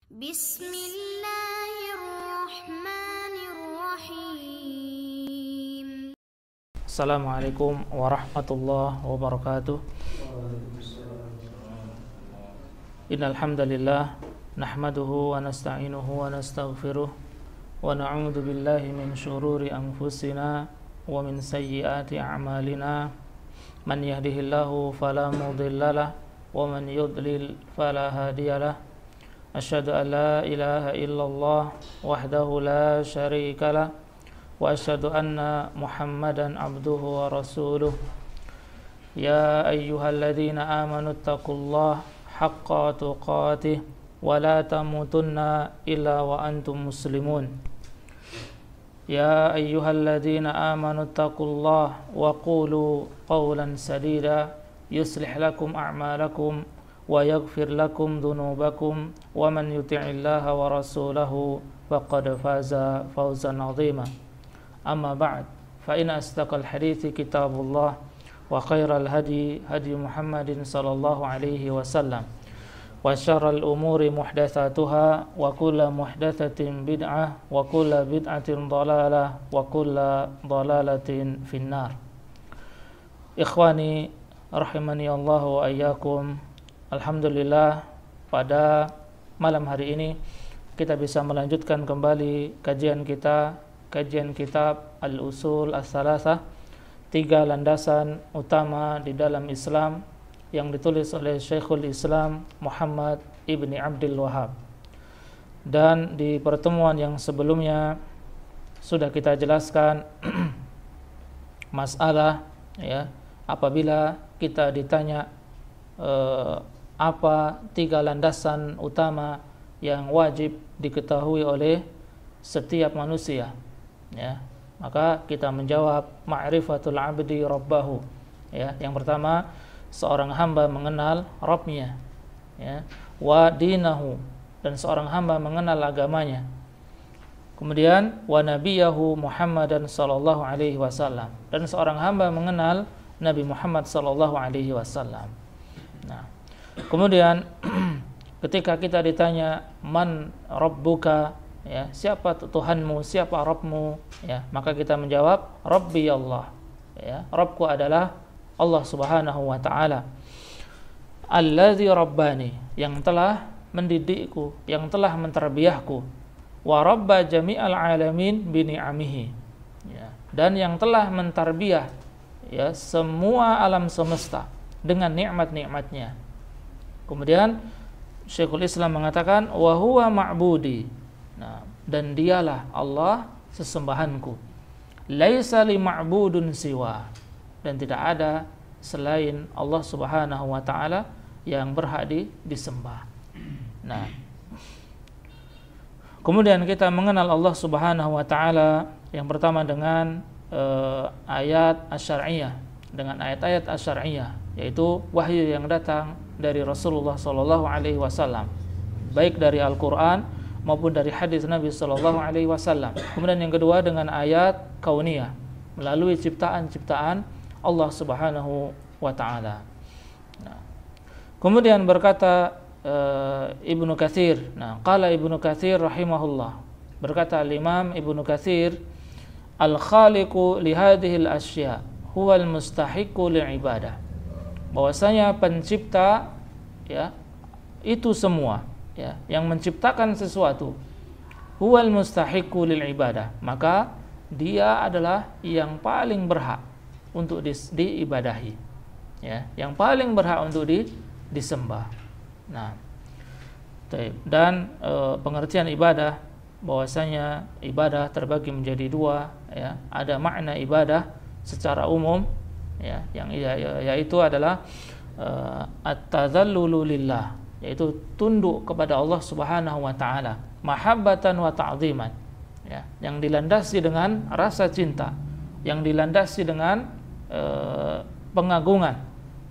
Bismillahirrahmanirrahim. Assalamualaikum warahmatullahi wabarakatuh. Innal hamdalillah nahmaduhu wa nasta'inuhu wa nastaghfiruh wa na'udzu billahi min shururi anfusina wa min sayyiati a'malina. Man yahdihillahu fala mudhillalah wa man yudlil fala hadiyalah. Asyhadu an la ilaha illallah wahdahu la syarikalah wa asyhadu anna Muhammadan abduhu wa rasuluh. Ya ayyuhalladzina amanu taqullaha haqqa tuqatih wa la tamutunna illa wa antum muslimun. Ya ayyuhalladzina amanu taqullaha wa qulu qawlan sadida yuslih lakum a'malakum wa yaghfir lakum dhunubakum wa man yuti'illaha wa rasulahu faqad faza fawzan 'azima. Amma ba'd, fa inna asdaqal hadithi kitabullah wa khairal hadi hadi Muhammadin sallallahu alaihi wasallam wa syarral umuri muhdatsatuha wa kullu muhdatsatin bid'ah wa kullu bid'atin dhalalah wa kullu dhalalatin finnar. Ikhwani rahimani Allah wa iyyakum. Alhamdulillah, pada malam hari ini kita bisa melanjutkan kembali kajian kitab Al-Usul As-Salasah, 3 landasan utama di dalam Islam, yang ditulis oleh Syekhul Islam Muhammad ibni Abdul Wahhab. Dan di pertemuan yang sebelumnya sudah kita jelaskan masalah, ya, apabila kita ditanya apa 3 landasan utama yang wajib diketahui oleh setiap manusia, ya, maka kita menjawab ma'rifatul abdi rabbahu, ya. Yang pertama, seorang hamba mengenal Rabbnya, ya, wa dinahu, dan seorang hamba mengenal agamanya. Kemudian wa nabiyahu Muhammadan sallallahu alaihi wasallam, dan seorang hamba mengenal Nabi Muhammad sallallahu alaihi wasallam. Nah, kemudian ketika kita ditanya man rabbuka, ya, siapa Tuhanmu, siapa Rabbmu, ya, maka kita menjawab Rabbi Allah, ya, Rabbku adalah Allah Subhanahu wa taala. Allazi rabbani, yang telah mendidikku, yang telah menterbiahku, wa rabba jami'al alamin bi ni'amihi, ya, dan yang telah menterbiah, ya, semua alam semesta dengan nikmat-nikmatnya. Kemudian Syekhul Islam mengatakan wa huwa ma'budi. Nah, dan dialah Allah sesembahanku. Laisa li ma'budun siwa, dan tidak ada selain Allah Subhanahu wa taala yang berhak disembah. Nah, kemudian kita mengenal Allah Subhanahu wa taala yang pertama dengan ayat asy-syar'iyyah, dengan ayat-ayat asy-syar'iyyah, yaitu wahyu yang datang dari Rasulullah sallallahu alaihi wasallam, baik dari Al-Qur'an maupun dari hadis Nabi sallallahu alaihi wasallam. Kemudian yang kedua dengan ayat kauniyah, melalui ciptaan-ciptaan Allah Subhanahu wa taala. Nah, kemudian berkata Ibnu Katsir, nah, qala Ibnu Katsir rahimahullah, berkata Imam Ibnu Katsir, al-khaliqu li hadhihi al-asya' huwal mustahiqu li'ibadah, bahwasanya pencipta, ya, itu semua, ya, yang menciptakan sesuatu, huwal mustahiqu lil ibadah, maka dia adalah yang paling berhak untuk diibadahi, ya, yang paling berhak untuk disembah. Nah, dan pengertian ibadah, bahwasanya ibadah terbagi menjadi 2, ya. Ada makna ibadah secara umum, ya, yang yaitu adalah at-tadzallulu lillah, yaitu tunduk kepada Allah Subhanahu wa taala, mahabbatan wa ta'ziman, ya, yang dilandasi dengan rasa cinta, yang dilandasi dengan pengagungan,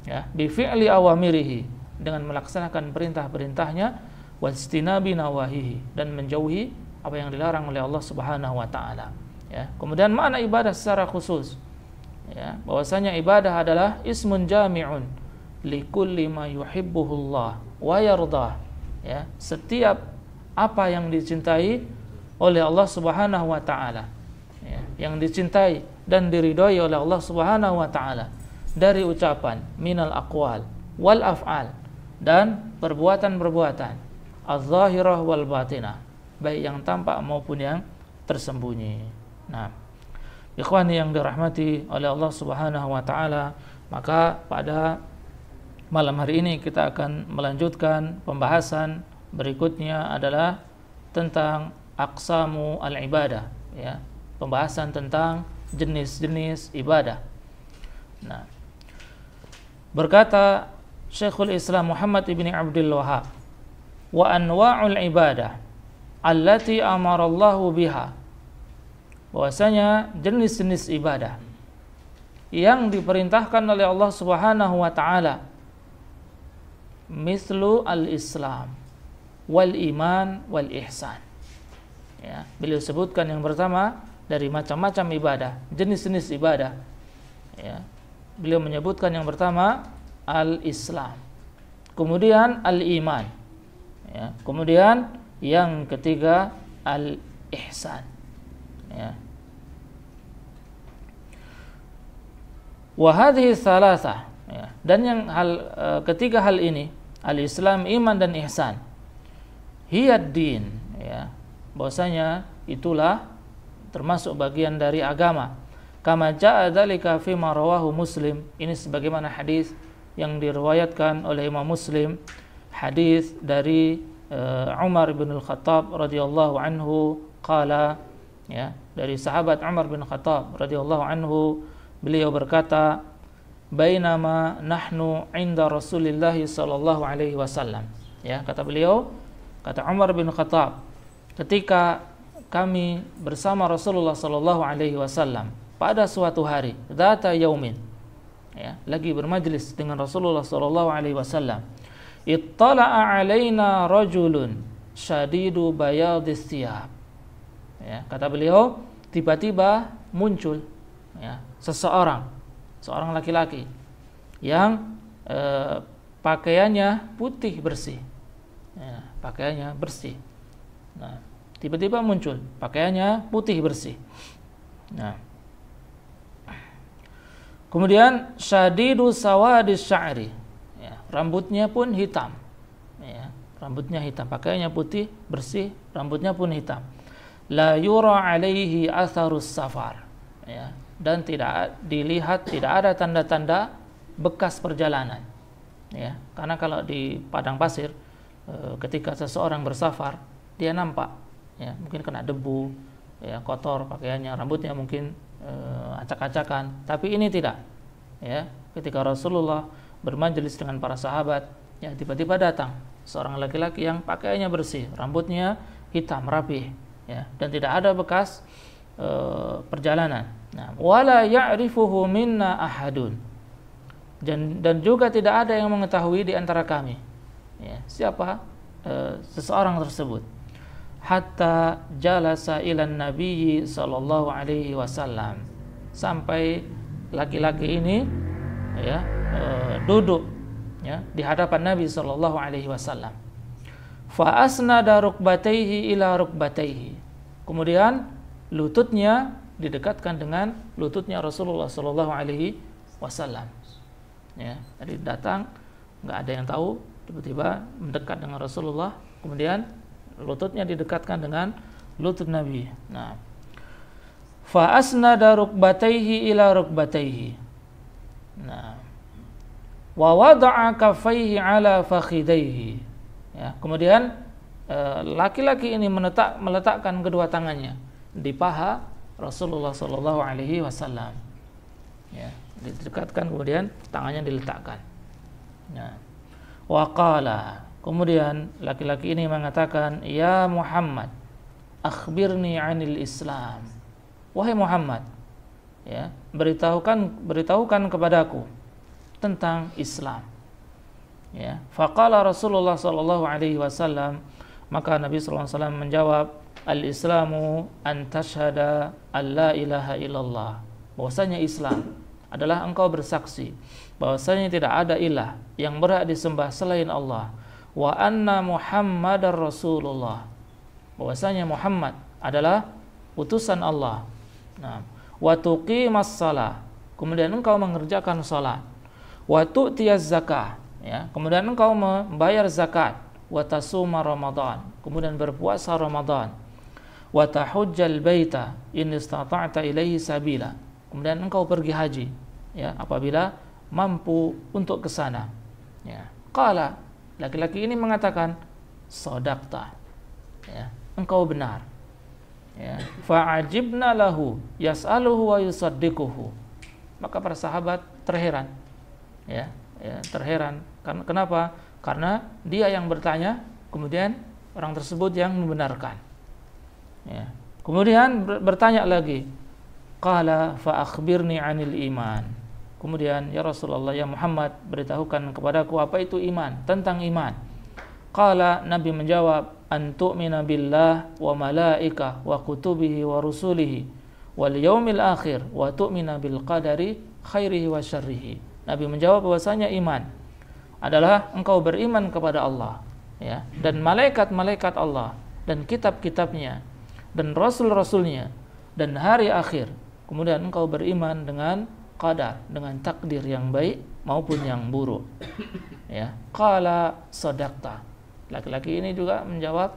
ya, bi fi'li awamirihi, dengan melaksanakan perintah-perintahnya, wastinabi nawahihi, dan menjauhi apa yang dilarang oleh Allah Subhanahu wa taala, ya. Kemudian makna ibadah secara khusus, ya, bahwasanya ibadah adalah ismun jami'un likulli ma yuhibbuhullah wa yardah, ya, setiap apa yang dicintai oleh Allah Subhanahu wa taala. Ya, yang dicintai dan diridhoi oleh Allah Subhanahu wa taala dari ucapan, minal aqwal wal af'al, dan perbuatan-perbuatan, az-zahirah wal batinah, baik yang tampak maupun yang tersembunyi. Nah, ikhwani yang dirahmati oleh Allah Subhanahu wa taala, maka pada malam hari ini kita akan melanjutkan pembahasan berikutnya adalah tentang aqsamu al-ibadah, ya, pembahasan tentang jenis-jenis ibadah. Nah, berkata Syekhul Islam Muhammad ibn Abdul Wahhab, wa anwa'ul ibadah allati amarallahu biha, bahwasanya jenis-jenis ibadah yang diperintahkan oleh Allah Subhanahu wa taala, mislu al-islam wal iman wal ihsan. Ya, beliau sebutkan yang pertama dari macam-macam ibadah, jenis-jenis ibadah. Ya, beliau menyebutkan yang pertama al-islam, kemudian al-iman, ya, kemudian yang ketiga al-ihsan. Ya. Wa hadhihi tsalatsa, ya, dan yang ketiga hal ini, al-islam, iman dan ihsan, hiyad din, ya, bahwasanya itulah termasuk bagian dari agama. Kama jaa dzalika fi ma rawahu Muslim, ini sebagaimana hadis yang diriwayatkan oleh Imam Muslim, hadis dari Umar bin Al-Khattab radhiyallahu anhu qala, ya, dari sahabat Umar bin Khattab radhiyallahu anhu, beliau berkata, bainama nahnu inda Rasulillah sallallahu alaihi wasallam, ya, kata beliau, kata Umar bin Khattab, ketika kami bersama Rasulullah sallallahu alaihi wasallam pada suatu hari, dzata yaumin, ya, lagi bermajlis dengan Rasulullah sallallahu alaihi wasallam, ittala'a alaina rajulun syadidu bayadis thiyab, ya, kata beliau, tiba-tiba muncul, ya, seorang laki-laki yang pakaiannya putih bersih, ya, pakaiannya bersih. Nah, tiba-tiba muncul pakaiannya putih bersih. Nah, kemudian syadidu sawadis sya'ri, ya, rambutnya pun hitam, ya, rambutnya hitam, pakaiannya putih bersih, rambutnya pun hitam. La yura alaihi atharus safar, ya, dan tidak dilihat, tidak ada tanda-tanda bekas perjalanan, ya, karena kalau di padang pasir ketika seseorang bersafar dia nampak, ya, mungkin kena debu, ya, kotor pakaiannya, rambutnya mungkin acak-acakan, tapi ini tidak, ya, ketika Rasulullah bermajelis dengan para sahabat, ya, tiba-tiba datang seorang laki-laki yang pakaiannya bersih, rambutnya hitam rapih, ya, dan tidak ada bekas perjalanan. Nah, wala ya'rifuhu minna ahadun, dan juga tidak ada yang mengetahui di antara kami, ya, siapa seseorang tersebut. Hatta jalasa ilan nabiyyi sallallahu alaihi wasallam, sampai laki-laki ini, ya, duduk, ya, di hadapan Nabi sallallahu alaihi wasallam. Fa asnada rukbatayhi ila rukbatayhi, kemudian lututnya didekatkan dengan lututnya Rasulullah sallallahu alaihi wasallam, ya, jadi datang, nggak ada yang tahu, tiba-tiba mendekat dengan Rasulullah, kemudian lututnya didekatkan dengan lutut Nabi. Nah, fa asnada rukbatayhi ila rukbatayhi, nah, wa wada'a kaffayhi ala fakhidayhi, ya, kemudian laki-laki ini meletakkan kedua tangannya di paha Rasulullah sallallahu alaihi wasallam, ya, didekatkan, kemudian tangannya diletakkan. Nah, wa qala, kemudian laki-laki ini mengatakan, ya Muhammad, akhbirni 'anil Islam, wahai Muhammad, ya, beritahukan kepadaku tentang Islam, ya. Faqala Rasulullah sallallahu alaihi wasallam, maka Nabi sallallahu alaihi wasallam menjawab, al-Islamu an tashhada an la ilaha illallah, bahwasanya Islam adalah engkau bersaksi bahwasanya tidak ada ilah yang berhak disembah selain Allah, wa anna Muhammadar Rasulullah, bahwasanya Muhammad adalah utusan Allah. Nah, wa tuqimas shalah, kemudian engkau mengerjakan salat. Wa tu'tiyaz zakah, ya, kemudian engkau membayar zakat. Wa tasuma Ramadan, kemudian berpuasa Ramadan. Wa tahujjal baita in istata'ta ilaihi sabila, kemudian engkau pergi haji, ya, apabila mampu untuk ke sana. Ya. Qala, laki-laki ini mengatakan, shadaqta, ya, engkau benar. Ya. Fa'ajibna lahu yas'aluhu wa yusaddiquhu, maka para sahabat terheran, ya, terheran. Kenapa? Karena dia yang bertanya, kemudian orang tersebut yang membenarkan. Ya. Kemudian bertanya lagi, qala fa akhbirni 'anil iman. Kemudian, ya Rasulullah, ya Muhammad, beritahukan kepadaku apa itu iman, tentang iman. Qala, Nabi menjawab, an tu'mina billah wa malaikah wa kutubihi wa rusulihi wal yaumil akhir wa tu'mina bil qadari khairihi wa syarrihi. Nabi menjawab bahwasanya iman adalah engkau beriman kepada Allah, ya, dan malaikat-malaikat Allah, dan kitab-kitabnya, dan rasul-rasulnya, dan hari akhir. Kemudian engkau beriman dengan qadar, dengan takdir yang baik maupun yang buruk. Ya, qala shadaqta. Laki-laki ini juga menjawab,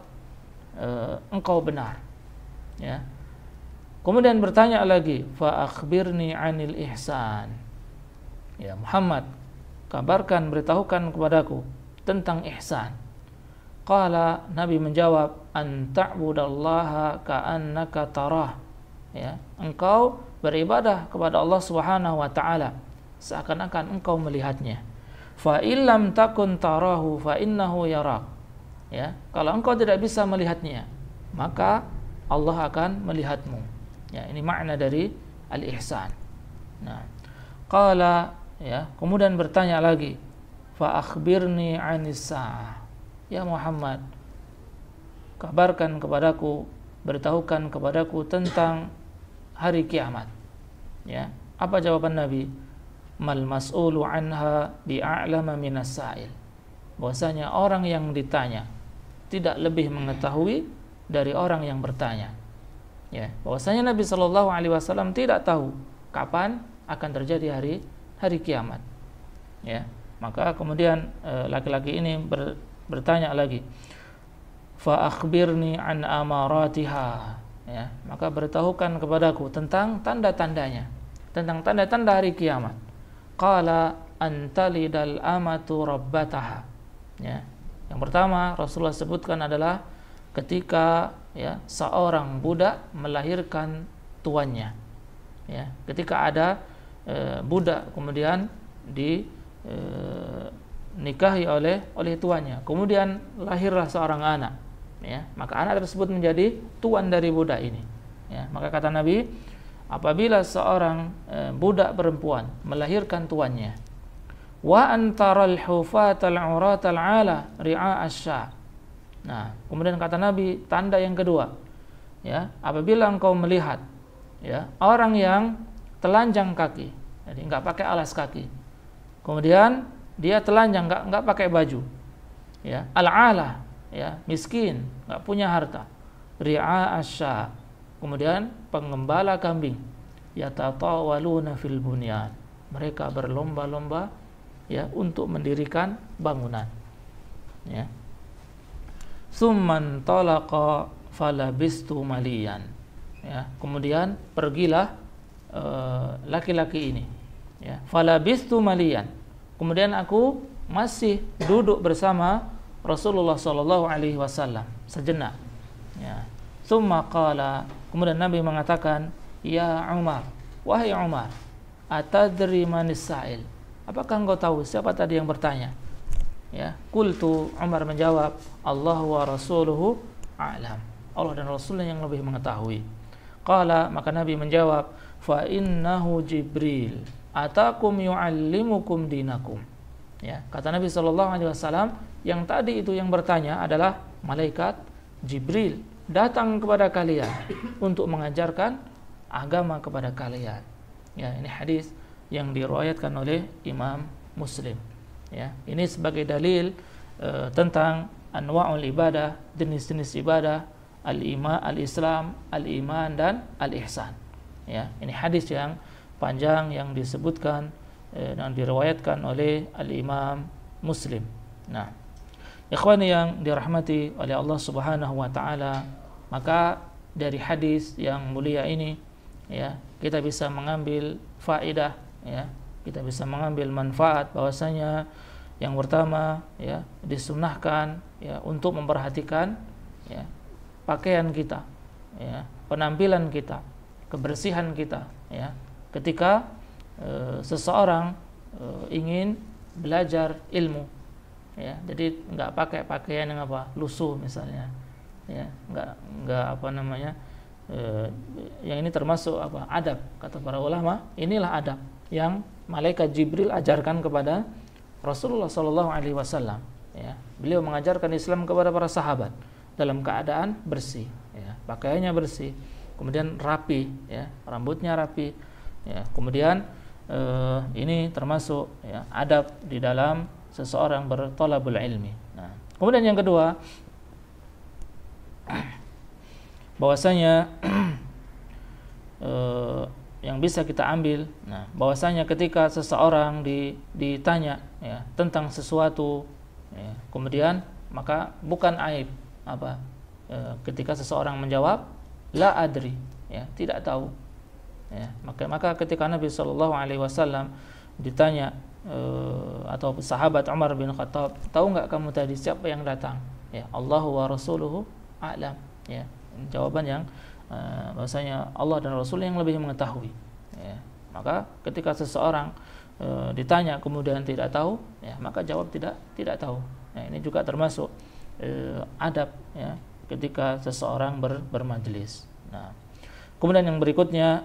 engkau benar. Ya. Kemudian bertanya lagi, fa akhbirni 'anil ihsan. Ya Muhammad, kabarkan, beritahukan kepadaku tentang ihsan. Qala, Nabi menjawab, an ta'budallaha ka'annaka tarah. Ya, engkau beribadah kepada Allah Subhanahu wa taala seakan-akan engkau melihatnya. Fa illam takun tarahu fa innahu yarak. Ya, kalau engkau tidak bisa melihatnya, maka Allah akan melihatmu. Ya, ini makna dari al-ihsan. Nah, qala, ya, kemudian bertanya lagi, fa akhbirni 'anis sa'ah. Ya Muhammad, kabarkan kepadaku, beritahukan kepadaku tentang hari kiamat. Ya, apa jawaban Nabi? Mal mas'ulu anha bi'a'lama minas sa'il. Bahwasanya orang yang ditanya tidak lebih mengetahui dari orang yang bertanya. Ya, bahwasanya Nabi Shallallahu alaihi wasallam tidak tahu kapan akan terjadi hari kiamat. Ya, maka kemudian laki-laki ini bertanya lagi, fa akhbirni an amaratiha. Ya, maka beritahukan kepadaku tentang tanda-tandanya, tentang tanda-tanda hari kiamat. Qala antalidal amatu rabbataha. Ya, yang pertama Rasulullah sebutkan adalah ketika, ya, seorang budak melahirkan tuannya. Ya, ketika ada budak kemudian nikahi oleh tuannya, kemudian lahirlah seorang anak, ya, maka anak tersebut menjadi tuan dari budak ini. Ya, maka kata Nabi, apabila seorang budak perempuan melahirkan tuannya, wa antaral hufatal uratal ala ri'a asya. Nah, kemudian kata Nabi, tanda yang kedua, ya, apabila engkau melihat, ya, orang yang telanjang kaki, jadi enggak pakai alas kaki, kemudian dia telanjang, enggak pakai baju, ya, al-ala, ya, miskin, enggak punya harta, ri'a asya, kemudian pengembala kambing, yatatawaluna fil bunyan, mereka berlomba-lomba, ya, untuk mendirikan bangunan. Ya, summan talaqa falabistu maliyan. Ya, kemudian pergilah laki-laki ini, ya, falabistu maliyan. Kemudian aku masih duduk bersama Rasulullah sallallahu alaihi wasallam sejenak. Ya. Tsumma qala, kemudian Nabi mengatakan, ya Umar, wahai Umar, atadri manis sa'il? Apakah engkau tahu siapa tadi yang bertanya? Ya, qultu, Umar menjawab, Allah wa rasuluhu a'lam. Allah dan Rasulnya yang lebih mengetahui. Qala, maka Nabi menjawab, fa innahu Jibril atakum yu'allimukum dinakum. Ya, kata Nabi sallallahu alaihi wasallam, yang tadi itu yang bertanya adalah malaikat Jibril datang kepada kalian untuk mengajarkan agama kepada kalian. Ya, ini hadis yang diriwayatkan oleh Imam Muslim. Ya, ini sebagai dalil tentang anwa'ul ibadah, jenis-jenis ibadah, al-Islam, al-iman dan al-ihsan. Ya, ini hadis yang panjang yang disebutkan dan diriwayatkan oleh al-Imam Muslim. Nah, ikhwani yang dirahmati oleh Allah Subhanahu wa taala, maka dari hadis yang mulia ini ya, kita bisa mengambil faedah ya, kita bisa mengambil manfaat bahwasanya yang pertama ya, disunnahkan ya untuk memperhatikan ya pakaian kita ya, penampilan kita, kebersihan kita ya, ketika seseorang ingin belajar ilmu ya, jadi nggak pakai pakaian yang lusuh misalnya ya, nggak yang ini termasuk adab, kata para ulama. Inilah adab yang malaikat Jibril ajarkan kepada Rasulullah SAW ya. Beliau mengajarkan Islam kepada para sahabat dalam keadaan bersih ya, pakaiannya bersih, kemudian rapi ya, rambutnya rapi ya, kemudian ini termasuk ya, adab di dalam seseorang berthalabul ilmi. Nah, kemudian yang kedua, bahwasanya yang bisa kita ambil, nah, bahwasanya ketika seseorang ditanya ya, tentang sesuatu ya, kemudian maka bukan aib ketika seseorang menjawab la adri ya, tidak tahu ya, maka ketika Nabi SAW ditanya atau sahabat Umar bin Khattab, tahu nggak kamu tadi siapa yang datang ya, Allahu wa rasuluhu a'lam ya, jawaban yang bahwasanya Allah dan Rasul yang lebih mengetahui ya. Maka ketika seseorang ditanya kemudian tidak tahu ya, maka jawab tidak tahu ya, ini juga termasuk adab ya, ketika seseorang bermajelis. Nah, kemudian yang berikutnya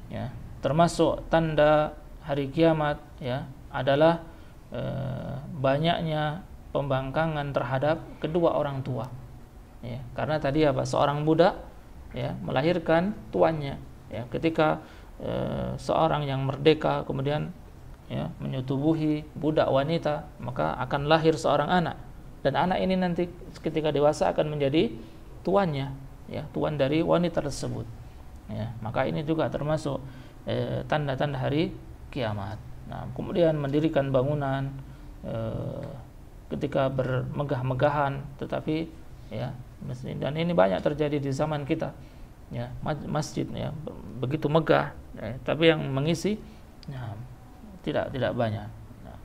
ya, termasuk tanda hari kiamat ya, adalah banyaknya pembangkangan terhadap kedua orang tua ya, karena tadi seorang budak ya, melahirkan tuannya ya, ketika seorang yang merdeka kemudian ya, menyetubuhi budak wanita, maka akan lahir seorang anak, dan anak ini nanti ketika dewasa akan menjadi tuannya ya, tuan dari wanita tersebut ya, maka ini juga termasuk tanda-tanda hari kiamat. Nah, kemudian mendirikan bangunan ketika bermegah-megahan, tetapi ya, dan ini banyak terjadi di zaman kita ya, masjid ya, begitu megah ya, tapi yang mengisi ya, tidak banyak. Nah,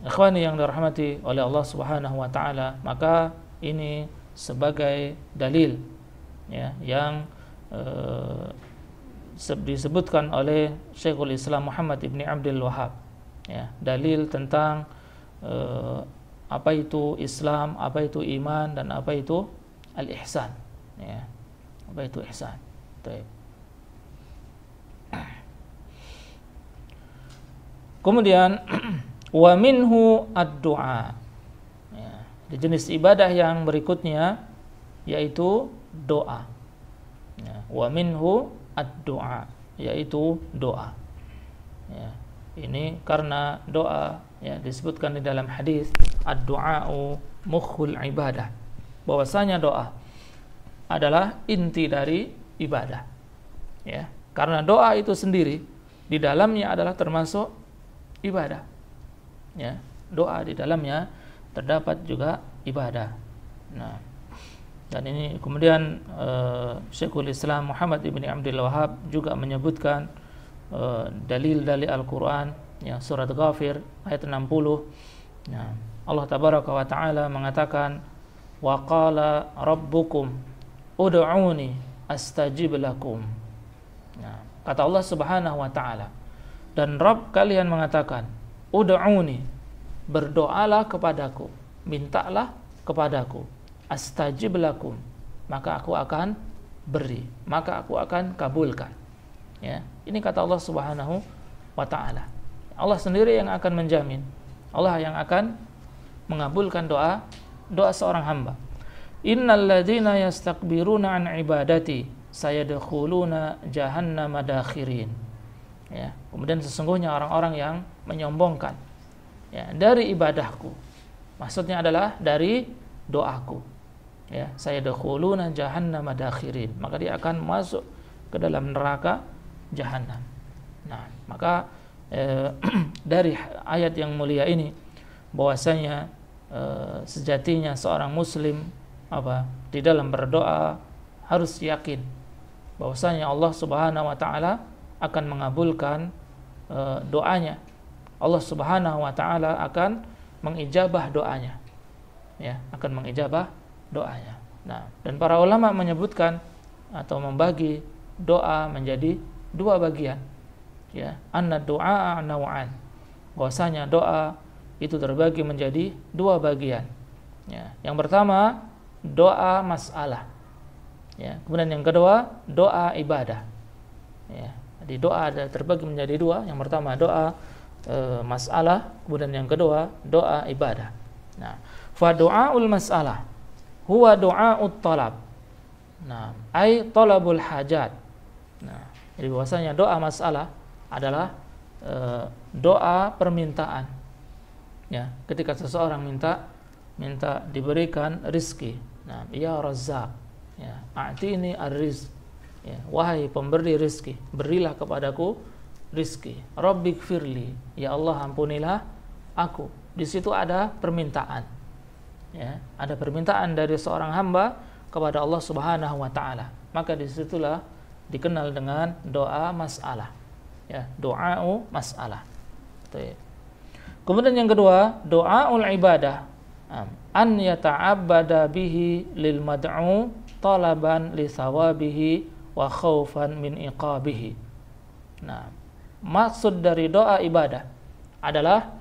ikhwani yang dirahmati oleh Allah Subhanahu wa taala, maka ini sebagai dalil ya, yang disebutkan oleh Syekhul Islam Muhammad ibn Abdul Wahhab ya, dalil tentang apa itu Islam, apa itu iman, dan apa itu al-ihsan ya, apa itu ihsan. Baik. Kemudian wa minhu ad-du'a ya, di jenis ibadah yang berikutnya yaitu doa ya, wa minhu ad-du'a, yaitu doa ya. Ini karena doa ya, disebutkan di dalam hadis ad-du'a'u mukhul ibadah, bahwasanya doa adalah inti dari ibadah ya, karena doa itu sendiri di dalamnya adalah termasuk ibadah ya, doa di dalamnya terdapat juga ibadah. Nah, dan ini kemudian Syekhul Islam Muhammad ibn Abdul Wahhab juga menyebutkan dalil-dalil Al-Quran ya, surat Ghafir ayat 60. Nah, Allah tabaraka wa taala mengatakan wa qala rabbukum ud'uni astajib lakum. Nah, kata Allah Subhanahu wa taala, dan Rabb kalian mengatakan ud'uni, berdoalah kepadaku, mintalah kepadaku, astajib lakum, maka aku akan beri, maka aku akan kabulkan ya. Ini kata Allah Subhanahu wa taala. Allah sendiri yang akan menjamin, Allah yang akan mengabulkan doa seorang hamba. Innal ladzina yastakbiruna an ibadati sayadkhuluna jahannama dakhirin ya. Kemudian sesungguhnya orang-orang yang menyombongkan ya, dari ibadahku Maksudnya adalah dari doaku. Ya, saya dakhuluna jahannam dakhirin. Maka dia akan masuk ke dalam neraka jahanam. Nah, maka dari ayat yang mulia ini bahwasanya sejatinya seorang muslim di dalam berdoa harus yakin bahwasanya Allah Subhanahu wa taala akan mengabulkan doanya. Allah Subhanahu wa taala akan mengijabah doanya. Ya, akan mengijabah doanya. Nah, dan para ulama menyebutkan atau membagi doa menjadi dua bagian. Ya, anna du'a naw'an. Bahwasanya doa itu terbagi menjadi dua bagian. Ya, yang pertama doa masalah. Ya, kemudian yang kedua doa ibadah. Ya, jadi doa ada terbagi menjadi dua. Yang pertama doa masalah, kemudian yang kedua doa ibadah. Nah, fa du'aul masalah huwa du'aut talab. Nah, ai talabul hajat. Nah, jadi bahwasanya doa masalah adalah doa permintaan. Ya, ketika seseorang minta diberikan rizki. Nah, ya Razzaq, ya, a'tini ar-rizq. Ya, wahai pemberi rizki, berilah kepadaku rizki. Rabbighfirli, ya Allah ampunilah aku. Di situ ada permintaan. Ya, ada permintaan dari seorang hamba kepada Allah Subhanahu wa taala. Maka disitulah dikenal dengan doa masalah. Ya, doa'u masalah. Kemudian yang kedua, doaul ibadah. An yata'abbada bihi lil mad'u talaban li thawabihi wa khaufan min iqabihi. Nah, maksud dari doa ibadah adalah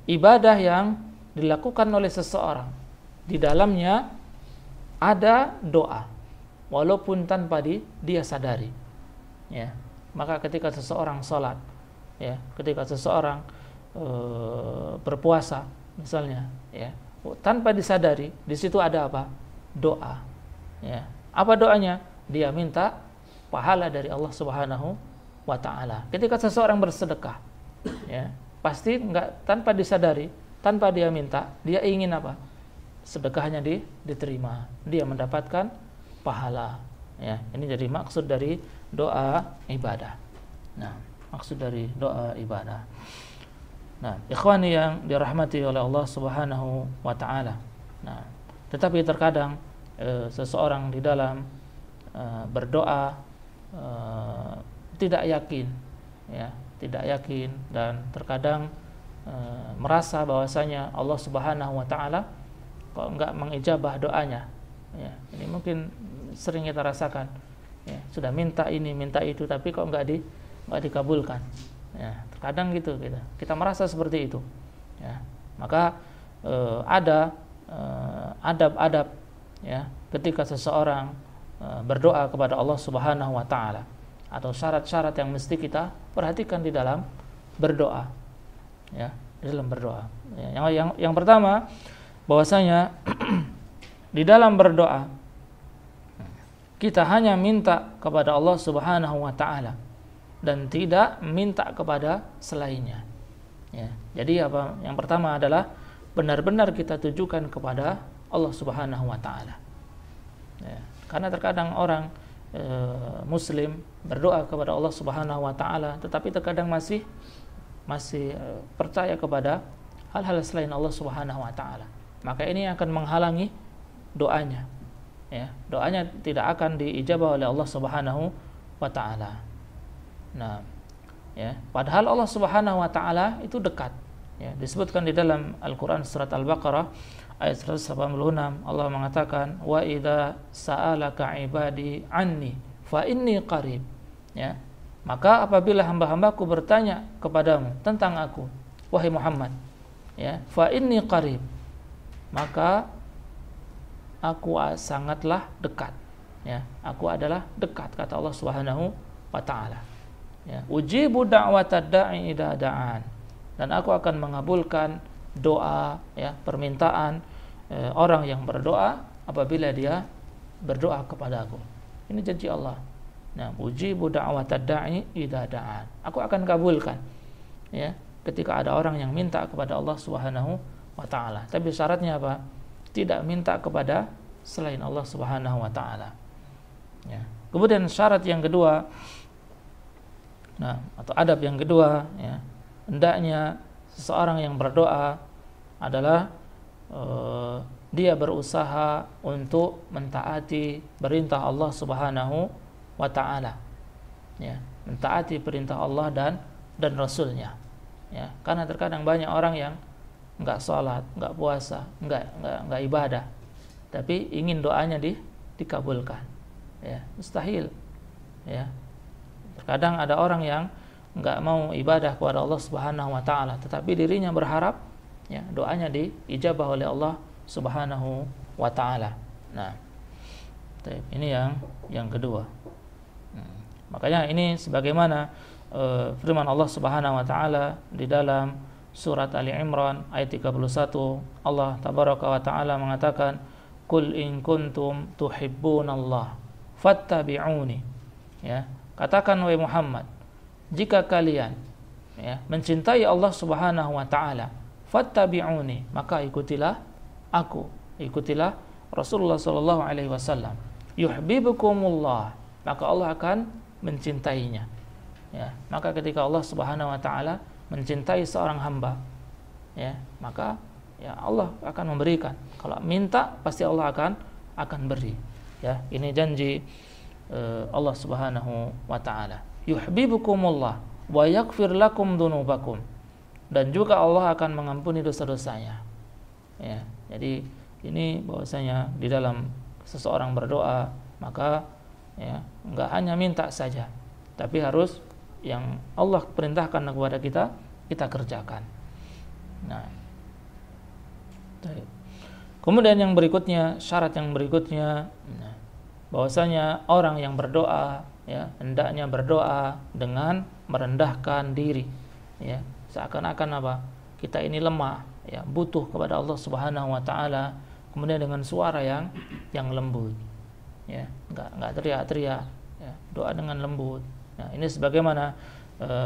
ibadah yang dilakukan oleh seseorang. Di dalamnya ada doa walaupun tanpa dia sadari. Ya, maka ketika seseorang sholat, ya, ketika seseorang berpuasa misalnya, ya, tanpa disadari di situ ada apa? Doa. Ya. Apa doanya? Dia minta pahala dari Allah Subhanahu wa taala. Ketika seseorang bersedekah, ya, pasti enggak tanpa disadari, tanpa dia minta, dia ingin apa? Sedekahnya diterima. Dia mendapatkan pahala. Ya, ini jadi maksud dari doa ibadah. Nah, maksud dari doa ibadah. Nah, ikhwani yang dirahmati oleh Allah Subhanahu wa taala. Nah, tetapi terkadang seseorang di dalam berdoa tidak yakin, ya, tidak yakin, dan terkadang merasa bahwasanya Allah Subhanahu wa taala kok enggak mengijabah doanya. Ya, ini mungkin sering kita rasakan. Ya, sudah minta ini, minta itu, tapi kok enggak dikabulkan. Ya, terkadang gitu kita merasa seperti itu. Ya, maka ada adab-adab, ya, ketika seseorang berdoa kepada Allah Subhanahu wa taala, atau syarat-syarat yang mesti kita perhatikan di dalam berdoa. Ya, di dalam berdoa. Ya, yang pertama bahwasanya di dalam berdoa kita hanya minta kepada Allah Subhanahu wa taala dan tidak minta kepada selainnya. Ya, jadi apa? Yang pertama adalah benar-benar kita tujukan kepada Allah Subhanahu wa taala. Ya, karena terkadang orang muslim berdoa kepada Allah Subhanahu wa taala tetapi terkadang masih percaya kepada hal-hal selain Allah Subhanahu wa taala. Maka ini akan menghalangi doanya. Ya, doanya tidak akan diijabah oleh Allah Subhanahu wa taala. Nah, ya, padahal Allah Subhanahu wa taala itu dekat. Ya, disebutkan di dalam Al-Qur'an surat Al-Baqarah ayat 186, Allah mengatakan wa idza sa'alaka ibadi anni fa inni qarib. Ya, maka apabila hamba-hambaku bertanya kepadamu tentang aku, wahai Muhammad, ya, fa inni qarib, maka aku sangatlah dekat. Ya, aku adalah dekat, kata Allah Subhanahu wa taala. Ya, ujibu da'watad da'i idza da'an, dan aku akan mengabulkan doa, ya, permintaan orang yang berdoa apabila dia berdoa kepada aku. Ini janji Allah. Nah, ujibu da'watad da'i idza da'an, aku akan kabulkan, ya, ketika ada orang yang minta kepada Allah Subhanahu wa taala. Tapi syaratnya apa? Tidak minta kepada selain Allah Subhanahu wa taala. Ya. Kemudian syarat yang kedua, atau adab yang kedua, ya, hendaknya seseorang yang berdoa adalah dia berusaha untuk mentaati perintah Allah Subhanahu wa taala. Ya, mentaati perintah Allah dan Rasulnya. Ya, karena terkadang banyak orang yang enggak sholat, enggak puasa, enggak ibadah, tapi ingin doanya dikabulkan. Ya, mustahil. Ya. Terkadang ada orang yang enggak mau ibadah kepada Allah Subhanahu wa taala, tetapi dirinya berharap ya doanya diijabah oleh Allah Subhanahu wa taala. Nah, ini yang kedua. Makanya ini sebagaimana firman Allah Subhanahu wa taala di dalam surat Ali Imran ayat 31, Allah tabaraka wa taala mengatakan, "Qul in kuntum tuhibbunallah fattabi'uni." Ya, katakan wahai Muhammad, jika kalian ya mencintai Allah Subhanahu wa taala, fattabi'uni, maka ikutilah aku, ikutilah Rasulullah sallallahu alaihi wasallam. Yuhibbukumullah, maka Allah akan mencintainya. Ya, maka ketika Allah Subhanahu wa taala mencintai seorang hamba, ya, maka ya Allah akan memberikan. Kalau minta pasti Allah akan beri. Ya, ini janji Allah Subhanahu wa taala. Yuhibbukumullah wa yaghfir lakum dzunubakum. Dan juga Allah akan mengampuni dosa-dosanya. Ya, jadi ini bahwasanya di dalam seseorang berdoa, maka ya enggak hanya minta saja, tapi harus yang Allah perintahkan kepada kita kerjakan. Nah, kemudian yang berikutnya, syarat yang berikutnya, bahwasanya orang yang berdoa ya hendaknya berdoa dengan merendahkan diri, ya, seakan-akan apa? Kita ini lemah, ya, butuh kepada Allah Subhanahu wa taala, kemudian dengan suara yang lembut. Ya, enggak teriak-teriak, ya, doa dengan lembut. Nah, ini sebagaimana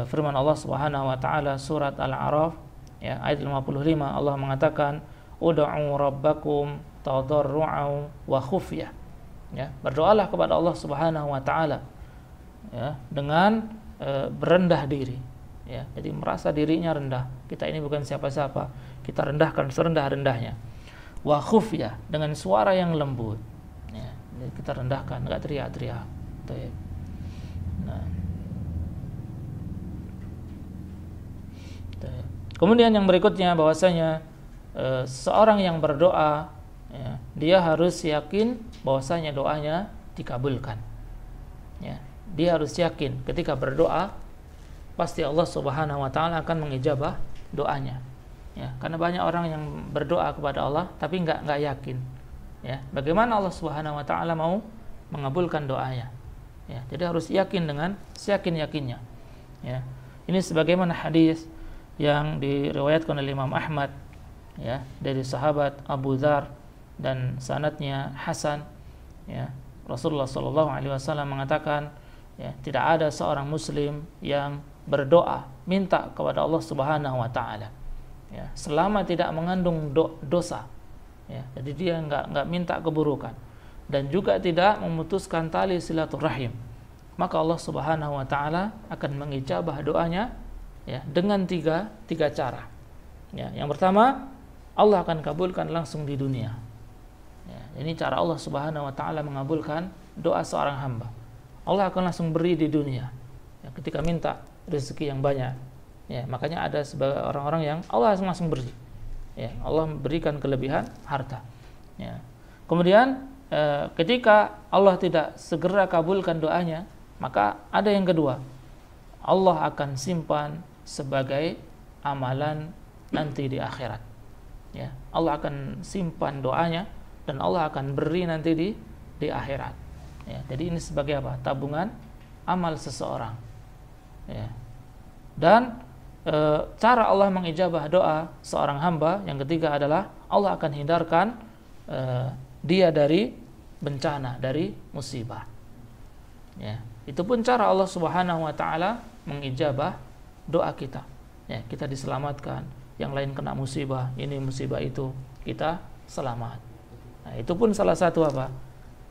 firman Allah Subhanahu wa taala surat Al-A'raf ya ayat 55, Allah mengatakan, "Ud'u rabbakum tadarru'an wa khufyah." Ya, berdoalah kepada Allah Subhanahu wa taala ya dengan berendah diri. Ya, jadi merasa dirinya rendah. Kita ini bukan siapa-siapa. Kita rendahkan serendah-rendahnya. Wa khufyah, dengan suara yang lembut. Ya, jadi kita rendahkan, enggak teriak-teriak. Nah. Kemudian yang berikutnya bahwasanya seorang yang berdoa ya, dia harus yakin bahwasanya doanya dikabulkan. Ya, dia harus yakin ketika berdoa pasti Allah Subhanahu wa taala akan mengijabah doanya. Ya, karena banyak orang yang berdoa kepada Allah tapi enggak yakin. Ya, bagaimana Allah Subhanahu wa taala mau mengabulkan doanya? Ya, jadi harus yakin dengan seyakin-yakinnya. Ya. Ini sebagaimana hadis yang diriwayatkan oleh Imam Ahmad ya dari sahabat Abu Dzar dan sanadnya hasan, ya. Rasulullah sallallahu alaihi wasallam mengatakan, ya, tidak ada seorang muslim yang berdoa minta kepada Allah Subhanahu wa taala ya selama tidak mengandung dosa. Ya, jadi dia enggak minta keburukan dan juga tidak memutuskan tali silaturahim, maka Allah Subhanahu wa taala akan mengijabah doanya ya dengan tiga cara. Ya, yang pertama, Allah akan kabulkan langsung di dunia. Ya, ini cara Allah Subhanahu wa taala mengabulkan doa seorang hamba. Allah akan langsung beri di dunia. Ya, ketika minta rezeki yang banyak. Ya, makanya ada sebagai orang-orang yang Allah langsung beri. Ya, Allah berikan kelebihan harta. Ya. Kemudian ketika Allah tidak segera kabulkan doanya, maka ada yang kedua. Allah akan simpan sebagai amalan nanti di akhirat. Ya, Allah akan simpan doanya dan Allah akan beri nanti di akhirat. Ya, jadi ini sebagai apa? Tabungan amal seseorang. Ya. Dan cara Allah mengijabah doa seorang hamba yang ketiga adalah Allah akan hindarkan dia dari bencana, dari musibah. Ya, itu pun cara Allah Subhanahu wa taala mengijabah doa kita. Ya, kita diselamatkan yang lain kena musibah, ini musibah itu, kita selamat. Nah, itu pun salah satu apa?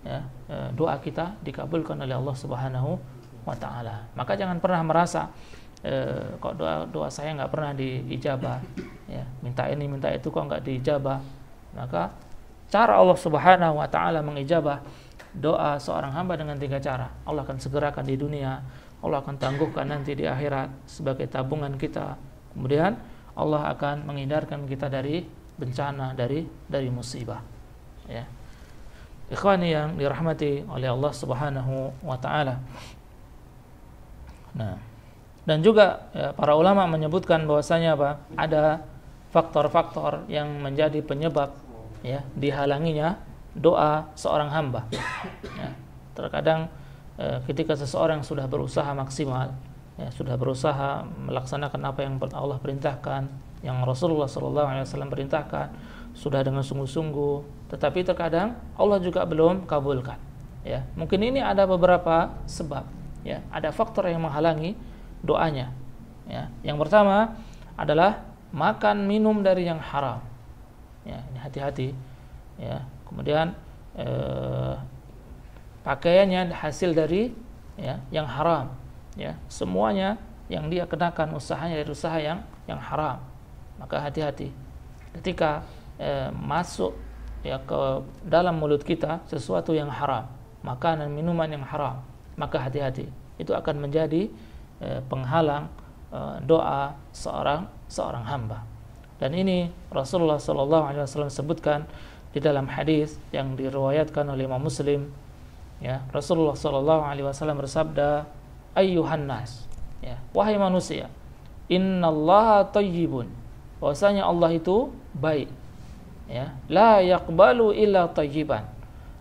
Ya, doa kita dikabulkan oleh Allah Subhanahu wa taala. Maka jangan pernah merasa kok doa saya nggak pernah diijabah, ya, minta ini minta itu kok nggak diijabah. Maka cara Allah Subhanahu wa taala mengijabah doa seorang hamba dengan 3 cara. Allah akan segerakan di dunia, Allah akan tangguhkan nanti di akhirat sebagai tabungan kita. Kemudian Allah akan menghindarkan kita dari bencana, dari musibah. Ya. Ikhwani yang dirahmati oleh Allah Subhanahu wa taala. Nah, dan juga ya, para ulama menyebutkan bahwasanya apa? Ada faktor-faktor yang menjadi penyebab ya dihalanginya doa seorang hamba. Ya, terkadang ketika seseorang sudah berusaha maksimal, ya, sudah berusaha melaksanakan apa yang Allah perintahkan, yang Rasulullah SAW perintahkan, sudah dengan sungguh-sungguh, tetapi terkadang Allah juga belum kabulkan. Ya, mungkin ini ada beberapa sebab. Ya, ada faktor yang menghalangi doanya. Ya, yang pertama adalah makan minum dari yang haram. Ya, ini hati-hati. Ya, kemudian pakaiannya hasil dari ya yang haram. Ya, semuanya yang dia kenakan usahanya dari usaha yang haram. Maka hati-hati ketika masuk ya ke dalam mulut kita sesuatu yang haram, makanan minuman yang haram, maka hati-hati, itu akan menjadi penghalang doa seorang hamba. Dan ini Rasulullah SAW sebutkan di dalam hadis yang diriwayatkan oleh Imam Muslim. Ya, Rasulullah SAW bersabda, ayyuhan nas, ya, wahai manusia, innallaha thayyibun, bahwasanya Allah itu baik. Ya, la yaqbalu illa thayyiban,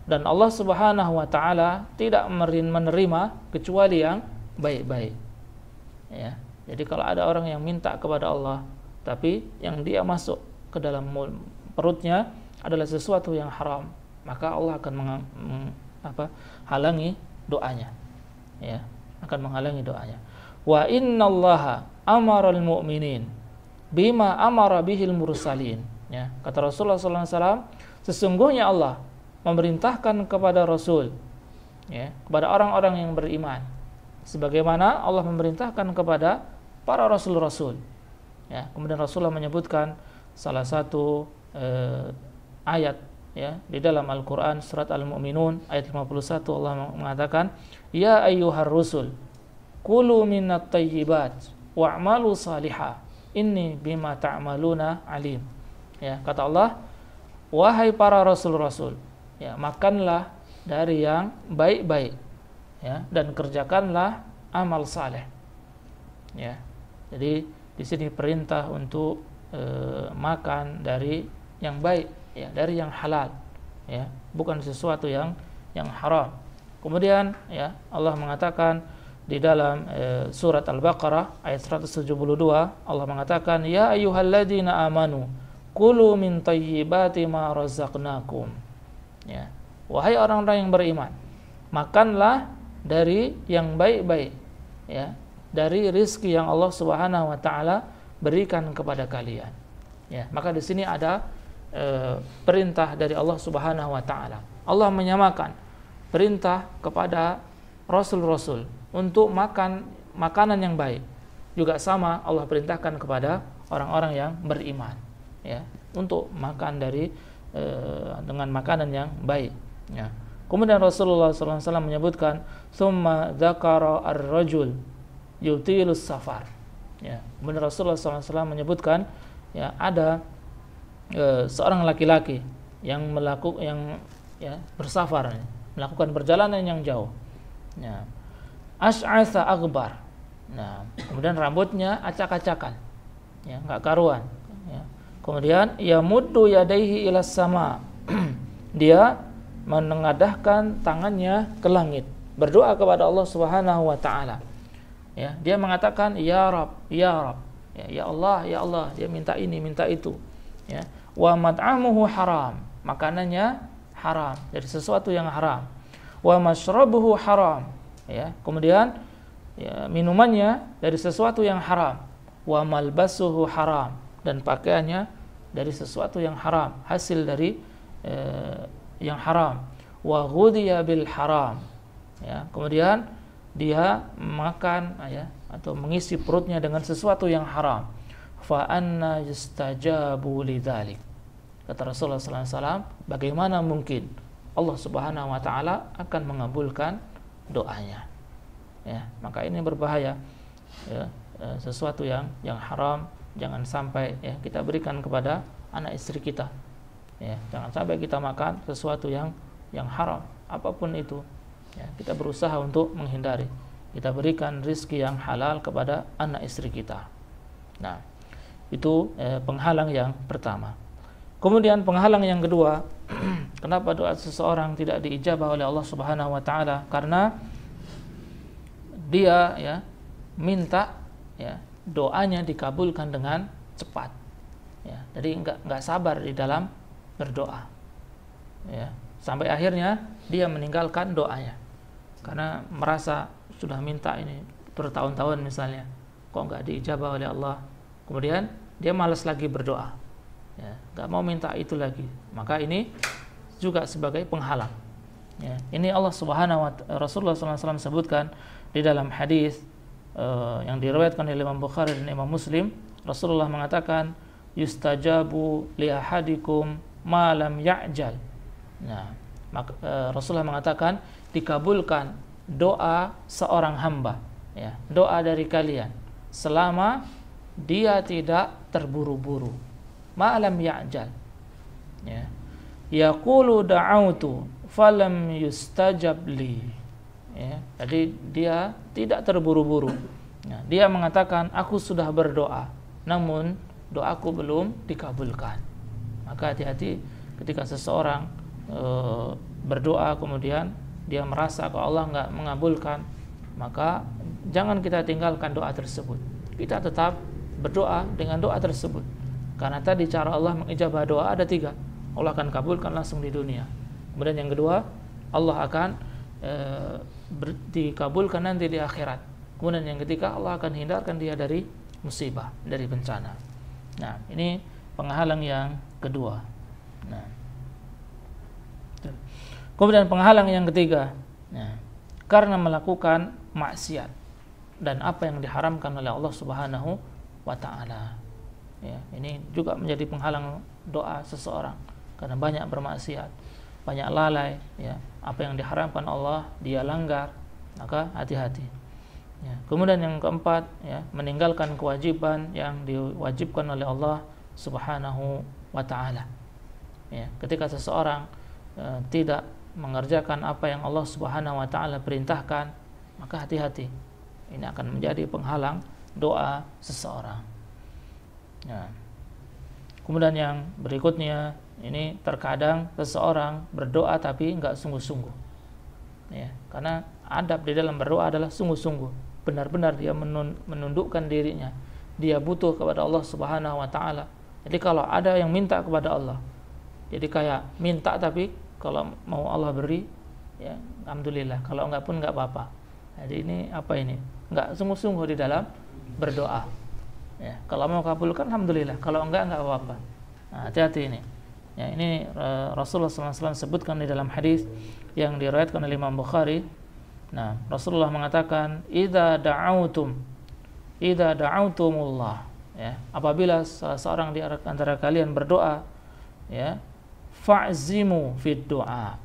dan Allah Subhanahu wa taala tidak menerima kecuali yang baik-baik. Ya, jadi kalau ada orang yang minta kepada Allah tapi yang dia masuk ke dalam perutnya adalah sesuatu yang haram, maka Allah akan halangi doanya. Ya, akan menghalangi doanya. Wa innallaha amaral mu'minin bima amara bihil mursalin. Ya, kata Rasulullah SAW, sesungguhnya Allah memerintahkan kepada Rasul, ya, kepada orang-orang yang beriman, sebagaimana Allah memerintahkan kepada para Rasul-Rasul. Ya, kemudian Rasulullah menyebutkan salah satu ayat ya di dalam Al-Quran surat Al-Mu'minun ayat 51, Allah mengatakan, ya ayyuhar rusul kulu minat tayyibat wa'malu salihah inni bima ta'maluna alim. Ya, kata Allah, wahai para rasul-rasul, ya, makanlah dari yang baik-baik, ya, dan kerjakanlah amal saleh. Ya, jadi di sini perintah untuk makan dari yang baik, ya, dari yang halal, ya, bukan sesuatu yang haram. Kemudian ya Allah mengatakan di dalam surat Al-Baqarah ayat 172, Allah mengatakan, ya ayyuhalladzina amanu kulu min thayyibati ma razaqnakum. Ya, wahai orang-orang yang beriman, makanlah dari yang baik-baik, ya, dari rizki yang Allah Subhanahu wa taala berikan kepada kalian. Ya, maka di sini ada perintah dari Allah Subhanahu wa taala. Allah menyamakan perintah kepada rasul-rasul untuk makan makanan yang baik. Juga sama Allah perintahkan kepada orang-orang yang beriman, ya, untuk makan dari dengan makanan yang baik. Ya. Kemudian Rasulullah SAW menyebutkan, "Tsumma dzakara ar-rajul yutilus safar." Ya. Kemudian Rasulullah SAW menyebutkan, ya, ada seorang laki-laki yang bersafar, melakukan perjalanan yang jauh. Ya. Ash'atha aghbar. Nah, kemudian rambutnya acak-acakan, ya, enggak karuan. Ya. Kemudian yamuddu yadaihi ilas sama. Dia menengadahkan tangannya ke langit, berdoa kepada Allah Subhanahu wa taala. Ya, dia mengatakan ya Rabb, ya Rabb. Ya Allah, ya Allah, dia minta ini, minta itu. Ya. Wa mat'amuhu haram, makanannya haram, dari sesuatu yang haram. Wa mashrabuhu haram, ya. Kemudian ya, minumannya dari sesuatu yang haram. Wa malbasuhu haram, dan pakaiannya dari sesuatu yang haram, hasil dari yang haram. Wa ghudhiya bil haram, ya, kemudian dia makan, ya, atau mengisi perutnya dengan sesuatu yang haram. Fa anna yustajabu lidzalik. Kata Rasulullah sallallahu alaihi wasallam, bagaimana mungkin Allah Subhanahu wa taala akan mengabulkan doanya? Ya, maka ini berbahaya, ya, sesuatu yang haram jangan sampai, ya, kita berikan kepada anak istri kita. Ya, jangan sampai kita makan sesuatu yang haram, apapun itu. Ya, kita berusaha untuk menghindari. Kita berikan rizki yang halal kepada anak istri kita. Nah, itu penghalang yang pertama. Kemudian penghalang yang kedua, kenapa doa seseorang tidak diijabah oleh Allah Subhanahu wa taala? Karena dia, ya, minta, ya, doanya dikabulkan dengan cepat. Ya, jadi enggak sabar di dalam berdoa. Ya, sampai akhirnya dia meninggalkan doanya. Karena merasa sudah minta ini bertahun-tahun misalnya, kok enggak diijabah oleh Allah. Kemudian dia malas lagi berdoa. Ya, enggak mau minta itu lagi. Maka ini juga sebagai penghalang. Ya, ini Rasulullah SAW sebutkan di dalam hadis yang diriwayatkan oleh Imam Bukhari dan Imam Muslim. Rasulullah mengatakan, yustajabu li ahadikum ma lam ya'jal. Nah, Rasulullah mengatakan dikabulkan doa seorang hamba, ya, doa dari kalian selama dia tidak terburu-buru. Ma lam ya'jal. Ya. Yaqulu da'autu falam yustajab li. Ya, jadi dia tidak terburu-buru. Nah, dia mengatakan aku sudah berdoa, namun doaku belum dikabulkan. Maka hati-hati ketika seseorang berdoa kemudian dia merasa kalau Allah enggak mengabulkan, maka jangan kita tinggalkan doa tersebut. Kita tetap berdoa dengan doa tersebut. Karena tadi cara Allah mengijabah doa ada 3. Allah akan kabulkan langsung di dunia. Kemudian yang kedua, Allah akan dikabulkan nanti di akhirat. Kemudian yang ketiga, Allah akan hindarkan dia dari musibah, dari bencana. Nah, ini penghalang yang kedua. Nah, kemudian penghalang yang ketiga, nah, karena melakukan maksiat dan apa yang diharamkan oleh Allah Subhanahu wa taala. Ya, ini juga menjadi penghalang doa seseorang karena banyak bermaksiat, banyak lalai, ya, apa yang diharamkan Allah dia langgar, maka hati-hati. Ya, kemudian yang keempat, ya, meninggalkan kewajiban yang diwajibkan oleh Allah Subhanahu wa taala. Ya, ketika seseorang tidak mengerjakan apa yang Allah Subhanahu wa taala perintahkan, maka hati-hati. Ini akan menjadi penghalang doa seseorang. Ya. Kemudian yang berikutnya, ini terkadang seseorang berdoa tapi enggak sungguh-sungguh. Ya, karena adab di dalam berdoa adalah sungguh-sungguh. Benar-benar dia menundukkan dirinya. Dia butuh kepada Allah Subhanahu wa taala. Jadi kalau ada yang minta kepada Allah, jadi kayak minta tapi kalau mau Allah beri, ya alhamdulillah. Kalau enggak pun enggak apa-apa. Jadi ini apa ini? Enggak sungguh-sungguh di dalam berdoa. Ya, kalau mau kabulkan alhamdulillah. Kalau enggak apa-apa. Nah, hati-hati ini. Ya, ini Rasulullah SAW sebutkan di dalam hadis yang diriwayatkan oleh Imam Bukhari. Nah, Rasulullah mengatakan, idza da'autumullah, ya, apabila salah seorang di antara kalian berdoa, ya, fa'zimu fid du'a,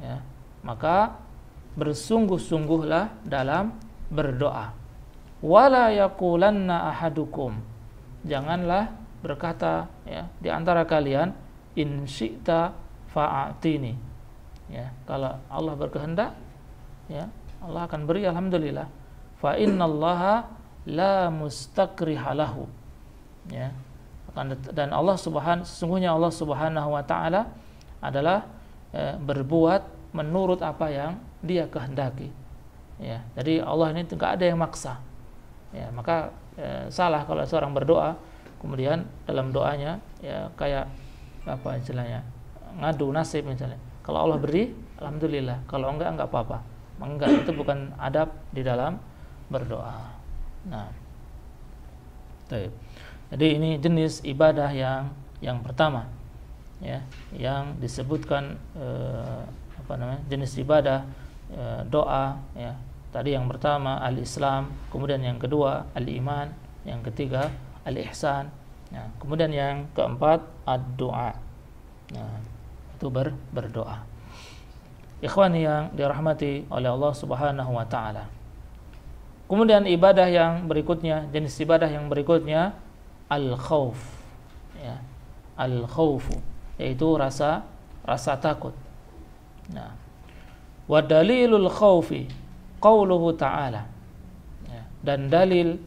ya, maka bersungguh-sungguhlah dalam berdoa. Wala yaqulanna ahadukum, janganlah berkata, ya, di antara kalian, in syi'ta fa'atini, ya, kalau Allah berkehendak, ya, Allah akan beri alhamdulillah. Fa innallaha la mustakriha lahu, ya, dan sesungguhnya Allah Subhanahu wa taala adalah berbuat menurut apa yang Dia kehendaki. Ya, jadi Allah ini tidak ada yang maksa. Ya, maka salah kalau seorang berdoa kemudian dalam doanya, ya, kayak apa istilahnya, ngadu nasib misalnya. Kalau Allah beri alhamdulillah, kalau enggak apa-apa. Enggak, itu bukan adab di dalam berdoa. Nah, baik. Jadi ini jenis ibadah yang pertama, ya, yang disebutkan jenis ibadah doa, ya. Tadi yang pertama al-Islam, kemudian yang kedua al-Iman, yang ketiga al-Ihsan, ya. Kemudian yang keempat ad-du'a. Nah, itu berdoa. Ikhwani yang dirahmati oleh Allah Subhanahu wa taala. Kemudian ibadah yang berikutnya, jenis ibadah yang berikutnya al-khauf, ya. Al-khaufu, yaitu rasa takut. Nah, wa dalilul khaufi qauluhu ta'ala, ya. Dan dalil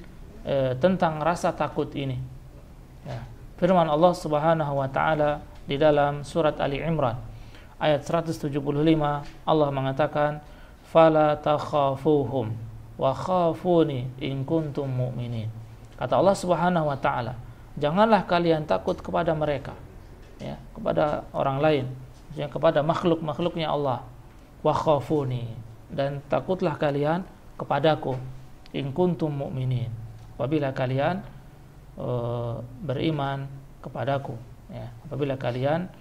tentang rasa takut ini, ya, firman Allah Subhanahu wa taala di dalam surat Ali Imran ayat 175. Allah mengatakan, fala takhafuhum wa khafuni in kuntum mu'minin. Kata Allah Subhanahu wa taala, janganlah kalian takut kepada mereka, ya, kepada orang lain, ya, kepada makhluk-makhluknya Allah. Wa khafuni, dan takutlah kalian kepadaku, in kuntum mu'minin, apabila kalian beriman kepadaku, ya, apabila kalian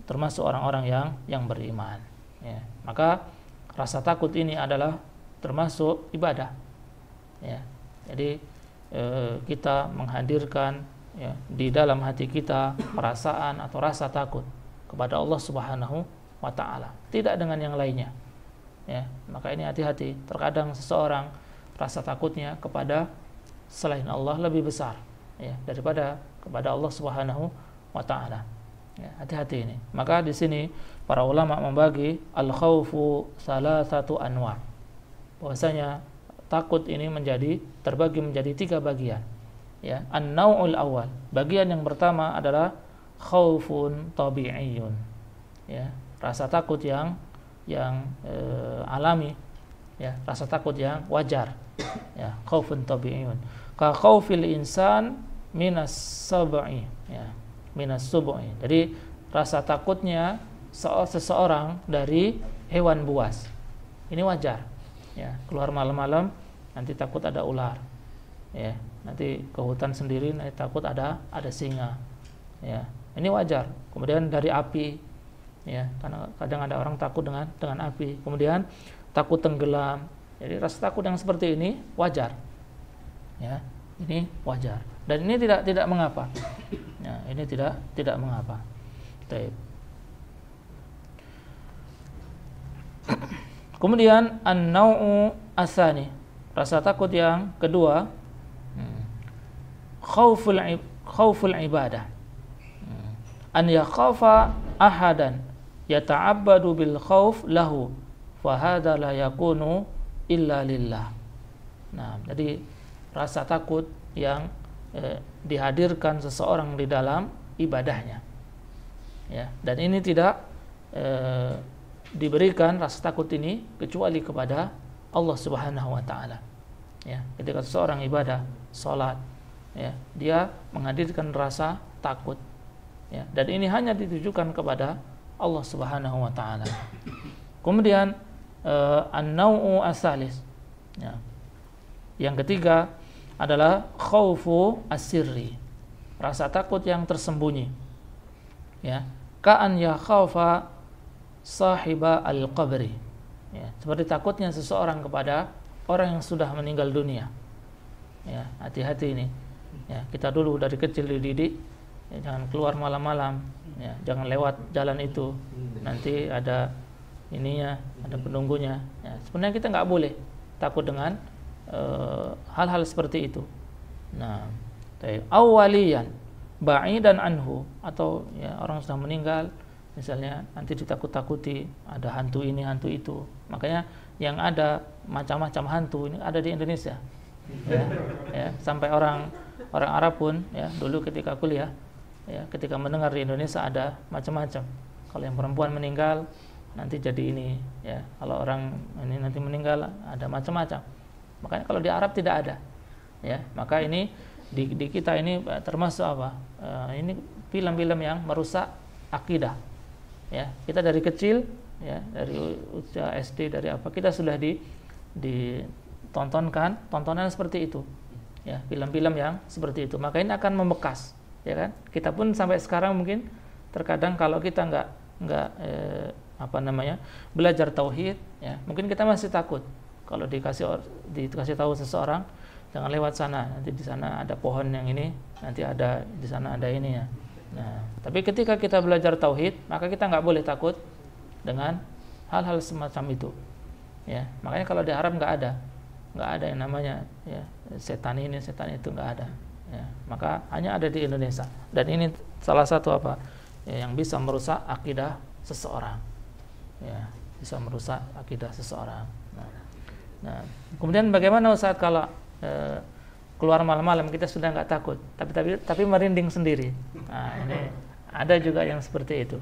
termasuk orang-orang yang beriman, ya. Maka rasa takut ini adalah termasuk ibadah, ya. Jadi kita menghadirkan, ya, di dalam hati kita perasaan atau rasa takut kepada Allah Subhanahu wa taala, tidak dengan yang lainnya, ya. Maka ini hati-hati, terkadang seseorang rasa takutnya kepada selain Allah lebih besar, ya, daripada kepada Allah Subhanahu wa taala. Ya, hati-hati ini. Maka di sini para ulama membagi al-khaufu salasatu anwa. Bahwasanya takut ini terbagi menjadi 3 bagian. Ya, an-nau'ul awal. Bagian yang pertama adalah khaufun tabi'iyyun. Ya, rasa takut yang alami, ya, rasa takut yang wajar. Ya, khaufun tabi'iyyun. Ka khaufil insan minas sab'i, ya, minas sub'i. Jadi rasa takutnya seseorang dari hewan buas. Ini wajar. Ya, keluar malam-malam nanti takut ada ular, ya, nanti ke hutan sendiri nanti takut ada singa, ya, ini wajar. Kemudian dari api, ya, karena kadang ada orang takut dengan api. Kemudian takut tenggelam. Jadi rasa takut yang seperti ini wajar, ya, ini wajar, dan ini tidak mengapa, ya, ini tidak mengapa. Baik. Kemudian an-nau'u asani, rasa takut yang kedua, khauful ibadah, an yakhafa ahadan yata'abbadu bil khauf lahu fa hadza la yakunu illa lillah. Nah, jadi rasa takut yang dihadirkan seseorang di dalam ibadahnya, ya, dan ini tidak diberikan rasa takut ini kecuali kepada Allah Subhanahu wa taala. Ya, ketika seseorang ibadah, salat, ya, dia menghadirkan rasa takut, ya, dan ini hanya ditujukan kepada Allah Subhanahu wa taala. Kemudian an-nau'u as-salis, ya, yang ketiga adalah khaufu as-sirri, rasa takut yang tersembunyi, ya, ka'an ya khaufa sahiba al-qabri, ya, seperti takutnya seseorang kepada orang yang sudah meninggal dunia. Ya, hati-hati ini. Ya, kita dulu dari kecil dididik, ya, jangan keluar malam-malam, ya, jangan lewat jalan itu, nanti ada ininya, ada penunggunya. Ya, sebenarnya kita nggak boleh takut dengan hal-hal seperti itu. Nah, awwaliyan ba'idan anhu, atau, ya, orang sudah meninggal, misalnya nanti ditakut-takuti ada hantu ini hantu itu. Makanya yang ada macam-macam hantu ini ada di Indonesia, ya, ya, sampai orang Arab pun, ya, dulu ketika kuliah, ya, ketika mendengar di Indonesia ada macam-macam. Kalau yang perempuan meninggal nanti jadi ini, ya, kalau orang ini nanti meninggal ada macam-macam. Makanya kalau di Arab tidak ada, ya, maka ini di kita ini termasuk apa? Ini film-film yang merusak akidah. Ya, kita dari kecil, ya, dari usia SD, dari apa, kita sudah ditontonkan tontonan seperti itu, ya, film-film yang seperti itu. Maka ini akan membekas, ya kan? Kita pun sampai sekarang mungkin terkadang kalau kita nggak belajar tauhid, ya, mungkin kita masih takut kalau dikasih tahu seseorang jangan lewat sana, nanti di sana ada pohon yang ini, nanti ada di sana ada ini ya. Nah, tapi ketika kita belajar tauhid, maka kita nggak boleh takut dengan hal-hal semacam itu. Ya, makanya kalau di Arab nggak ada yang namanya ya setan ini setan itu, nggak ada. Ya, maka hanya ada di Indonesia. Dan ini salah satu ya, yang bisa merusak akidah seseorang. Ya, bisa merusak akidah seseorang. Nah, kemudian bagaimana Ustaz kalau keluar malam-malam kita sudah nggak takut, tapi merinding sendiri. Nah, ini ada juga yang seperti itu.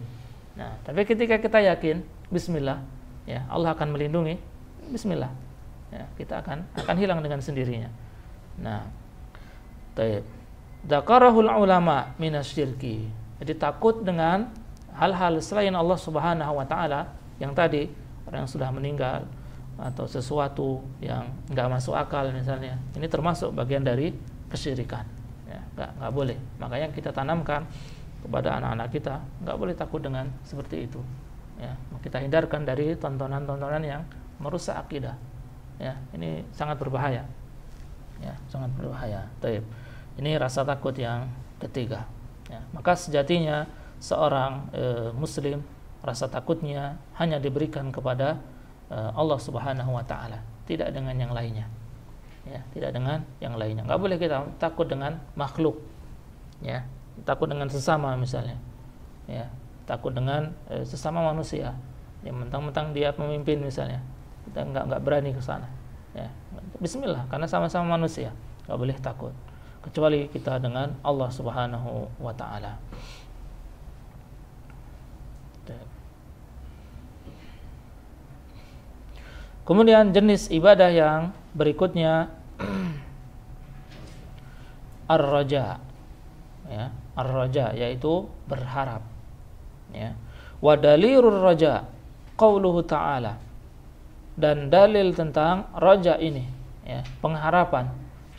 Nah, tapi ketika kita yakin, Bismillah, ya Allah akan melindungi, Bismillah, ya, kita akan hilang dengan sendirinya. Nah, Dzakarahul ulama minasyirki. Jadi takut dengan hal-hal selain Allah Subhanahu wa taala yang tadi, orang yang sudah meninggal atau sesuatu yang enggak masuk akal misalnya. Ini termasuk bagian dari kesyirikan. Ya, enggak boleh. Makanya kita tanamkan kepada anak-anak kita, enggak boleh takut dengan seperti itu. Ya, kita hindarkan dari tontonan-tontonan yang merusak akidah. Ya, ini sangat berbahaya. Ya, sangat berbahaya. Taib. Ini rasa takut yang ketiga. Ya, maka sejatinya seorang muslim rasa takutnya hanya diberikan kepada Allah Subhanahu wa taala, tidak dengan yang lainnya. Ya, tidak dengan yang lainnya. Enggak boleh kita takut dengan makhluk. Ya, takut dengan sesama misalnya. Ya, takut dengan sesama manusia. Ya, mentang-mentang dia pemimpin misalnya. Kita enggak berani ke sana. Ya, bismillah, karena sama-sama manusia. Enggak boleh takut. Kecuali kita dengan Allah Subhanahu wa taala. Kemudian jenis ibadah yang berikutnya ar-raja. Ya, ar-raja yaitu berharap. Ya. Wa dalilur raja qauluhu ta'ala. Dan dalil tentang raja ini, ya, pengharapan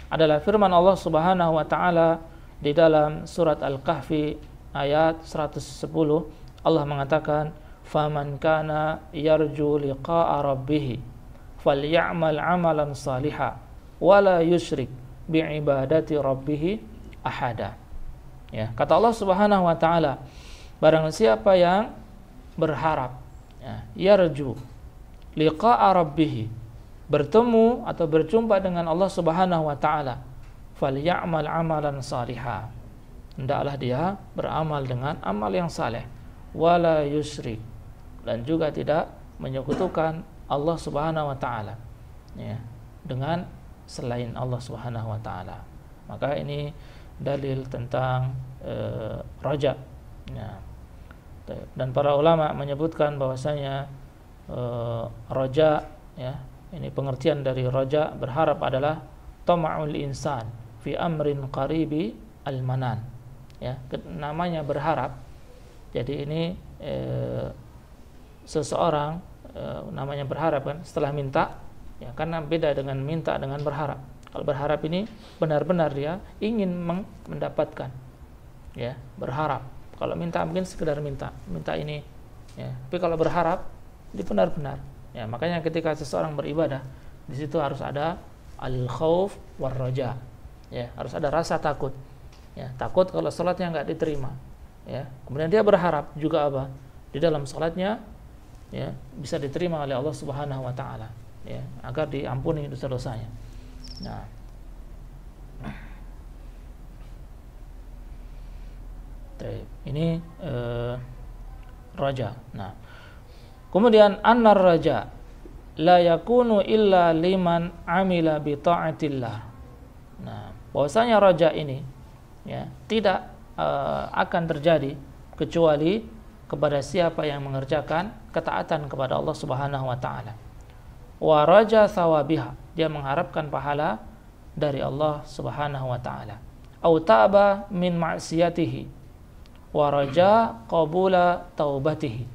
adalah firman Allah Subhanahu wa taala di dalam surat Al-Kahfi ayat 110. Allah mengatakan, "Faman kana yarju liqa'a rabbih falyamal 'amalan shalihan wa la yusyrik bi'ibadati rabbih ahada." Ya, kata Allah Subhanahu wa taala, barang siapa yang berharap, ya, yarju liqa'a rabbih, bertemu atau berjumpa dengan Allah Subhanahu wa taala, falyamal 'amalan shalihan, hendaklah dia beramal dengan amal yang saleh, wala yusyrik, dan juga tidak menyekutukan Allah Subhanahu wa taala, ya, dengan selain Allah Subhanahu wa taala. Maka ini dalil tentang raja. Ya. Dan para ulama menyebutkan bahwasanya raja, ya, ini pengertian dari raja, berharap adalah tama'ul insan fi amrin qaribi al-manan. Ya, namanya berharap. Jadi ini seseorang namanya berharap kan setelah minta, ya, karena beda dengan minta dengan berharap. Kalau berharap ini benar-benar dia ingin mendapatkan, ya, berharap. Kalau minta mungkin sekedar minta ini, ya. Tapi kalau berharap dia benar-benar, ya. Makanya ketika seseorang beribadah, di situ harus ada al-khauf war raja, ya, harus ada rasa takut, ya, takut kalau salatnya enggak diterima, ya. Kemudian dia berharap juga apa? Di dalam salatnya, ya, bisa diterima oleh Allah Subhanahu wa taala, ya, agar diampuni dosa-dosanya. Nah, ini raja. Nah, kemudian annar raja la yakunu illa liman amila bi ta'atillah. Nah, bahwasanya raja ini, ya, tidak akan terjadi kecuali kepada siapa yang mengerjakan ketaatan kepada Allah Subhanahu wa taala. Wa raja thawabiha, dia mengharapkan pahala dari Allah Subhanahu wa taala. Au taba min ma'siyatihi wa raja qabula taubatihi.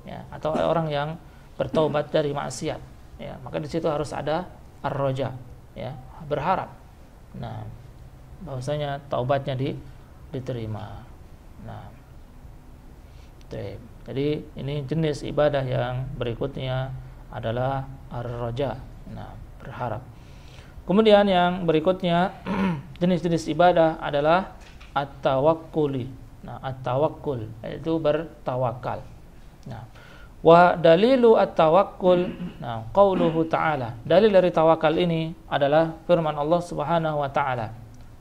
Ya, atau orang yang bertaubat dari maksiat, ya, maka di situ harus ada ar-raja, ya, berharap. Nah, bahwasanya taubatnya diterima. Nah, jadi ini jenis ibadah yang berikutnya adalah ar-raja. Nah, berharap. Kemudian yang berikutnya jenis-jenis ibadah adalah at-tawakkuli. Nah, at-tawakkul yaitu bertawakal. Nah, wa dalilu at-tawakkul, nah, qauluhu ta'ala. Dalil dari tawakal ini adalah firman Allah Subhanahu wa taala.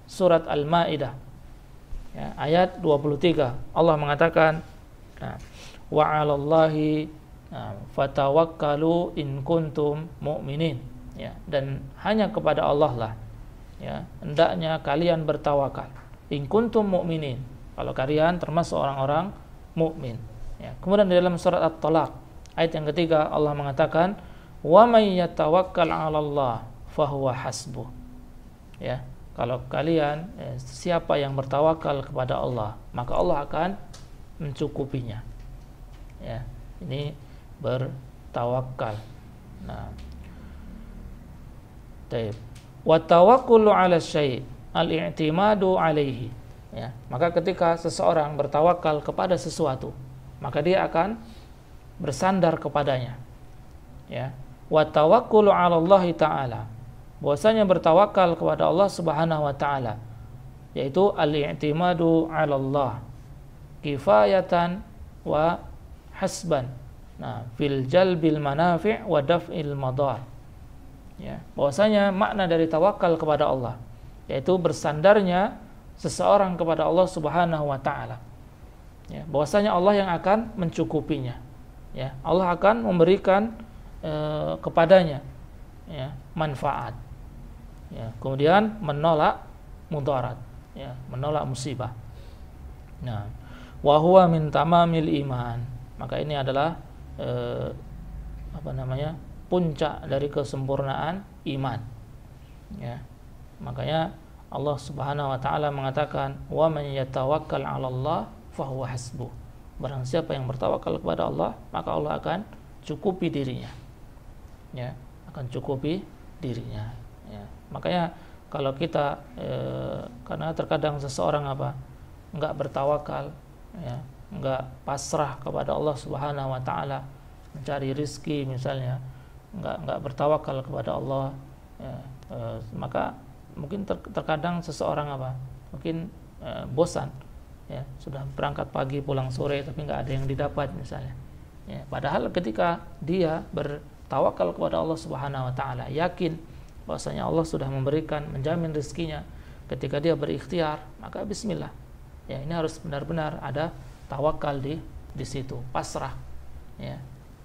Surat Al-Maidah, ya, ayat 23. Allah mengatakan, nah, wa 'alallahi, nah, fatawakkalu in kuntum mu'minin. Ya, dan hanya kepada Allah lah, ya, hendaknya kalian bertawakal. In kuntum mu'minin, kalau kalian termasuk orang-orang mukmin. Ya. Kemudian di dalam surat At-Talaq ayat yang ketiga Allah mengatakan, wa may yatawakkal 'alallah fahuwa hasbuh. Ya, kalau kalian siapa yang bertawakal kepada Allah, maka Allah akan mencukupinya. Ya, ini bertawakal. Nah, taib. Wa tawakkulu 'ala syai' al-i'timadu 'alaihi. Ya, maka ketika seseorang bertawakal kepada sesuatu, maka dia akan bersandar kepadanya. Ya, wa tawakkulu 'ala Allah taala, bahwasanya bertawakal kepada Allah Subhanahu wa taala, yaitu al-i'timadu 'ala Allah kifayatan wa hasban. Nah, fil jalbil manafi' wa daf'il madar. Ya, bahwasanya makna dari tawakal kepada Allah yaitu bersandarnya seseorang kepada Allah Subhanahu wa taala. Ya, bahwasanya Allah yang akan mencukupinya. Ya, Allah akan memberikan kepadanya, ya, manfaat. Ya, kemudian menolak mudarat, ya, menolak musibah. Nah, wa huwa min tamamil iman. Maka ini adalah puncak dari kesempurnaan iman. Ya, makanya Allah Subhanahu wa taala mengatakan, wa man yatawakkal 'ala Allah fahuwa hasbuh. Barang siapa yang bertawakal kepada Allah, maka Allah akan cukupi dirinya. Ya, akan cukupi dirinya. Ya, makanya kalau kita karena terkadang seseorang enggak bertawakal, ya, enggak pasrah kepada Allah Subhanahu wa taala mencari rizki misalnya, enggak bertawakal kepada Allah, ya, maka mungkin terkadang seseorang mungkin bosan, ya, sudah berangkat pagi pulang sore tapi enggak ada yang didapat misalnya, ya, padahal ketika dia bertawakal kepada Allah Subhanahu wa taala, yakin bahwasanya Allah sudah memberikan, menjamin rezekinya, ketika dia berikhtiar, maka bismillah, ya, ini harus benar-benar ada tawakal di situ, pasrah, ya,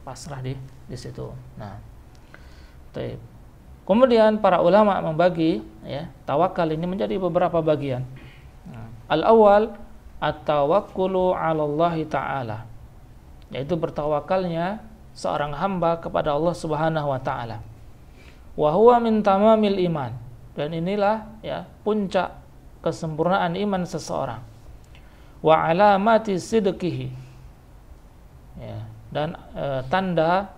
pasrah di situ. Nah, taib. Kemudian para ulama membagi, ya, tawakal ini menjadi beberapa bagian. Al-awwal at-tawakkulu 'ala Allah taala, yaitu bertawakalnya seorang hamba kepada Allah Subhanahu wa taala. Wa huwa min tamamil iman, dan inilah, ya, puncak kesempurnaan iman seseorang. Wa alamati sidqihi, ya, dan tanda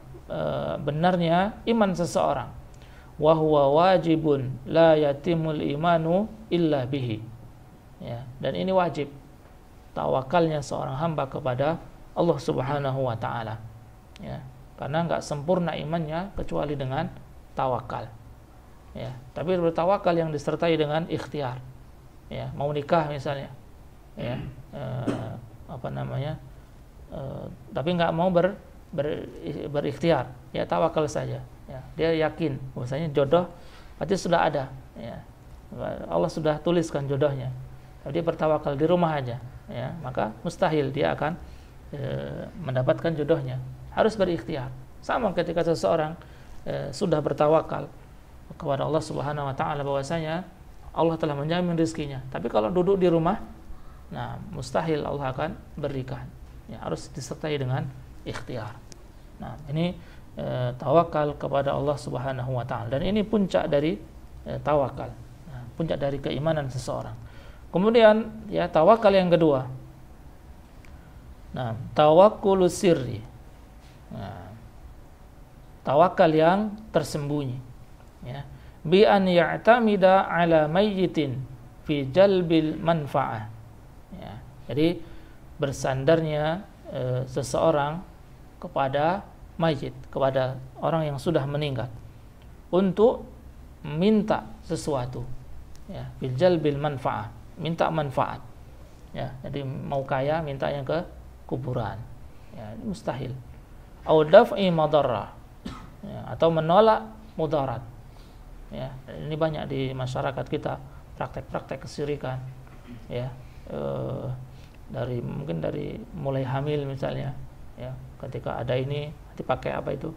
benarnya iman seseorang. Wa huwa wajibun la yatimul imanu illa bihi, ya, dan ini wajib tawakalnya seorang hamba kepada Allah Subhanahu wa taala, ya, karena enggak sempurna imannya kecuali dengan tawakal, ya. Tapi bertawakal yang disertai dengan ikhtiar, ya, mau nikah misalnya, ya, tapi enggak mau berikhtiar, ya, tawakal saja, ya, dia yakin bahwasanya jodoh pasti sudah ada, ya, Allah sudah tuliskan jodohnya, tapi dia bertawakal di rumah aja, ya, maka mustahil dia akan mendapatkan jodohnya, harus berikhtiar. Sama ketika seseorang sudah bertawakal kepada Allah Subhanahu wa taala bahwasanya Allah telah menjamin rezekinya, tapi kalau duduk di rumah, nah, mustahil Allah akan berikan, ya, harus disertai dengan ikhtiar. Nah, ini tawakal kepada Allah Subhanahu wa taala, dan ini puncak dari tawakal, nah, puncak dari keimanan seseorang. Kemudian, ya, tawakal yang kedua, nah, tawakkul sirri, nah, tawakal yang tersembunyi, ya, bi an ya'tamida ala mayyitin fi jalbil manfa'ah. Ya, jadi bersandarnya seseorang kepada mayit, kepada orang yang sudah meninggal untuk minta sesuatu, ya, fi jalbil manfa'ah, minta manfaat. Ya, jadi mau kaya mintanya ke kuburan. Ya, ini mustahil. Au daf'i madarrah. Ya, atau menolak mudarat. Ya, ini banyak di masyarakat kita praktek-praktek kesyirikan. Ya, mungkin dari mulai hamil misalnya. Ya, ketika ada ini dipakai apa itu?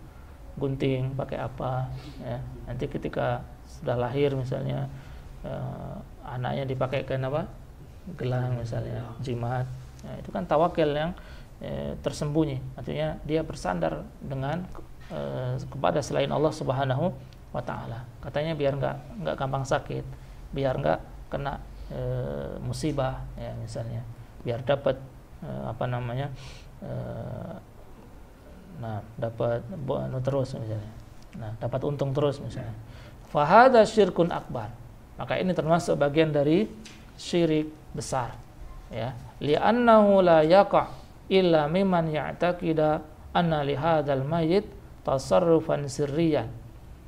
Gunting, pakai apa? Ya, nanti ketika sudah lahir misalnya anaknya dipakaikan apa? Gelang misalnya, jimat. Ya, itu kan tawakal yang tersembunyi. Artinya dia bersandar dengan kepada selain Allah Subhanahu wa taala. Katanya biar enggak gampang sakit, biar enggak kena musibah ya misalnya. Biar dapat dapat terus misalnya. Nah, dapat untung terus misalnya. Fa hadza syirkun akbar. Maka ini termasuk bagian dari syirik besar, ya, li'annahu la yaqa' illa mimman ya'taqida anna li hadzal mayyit tasarrufan sirriyan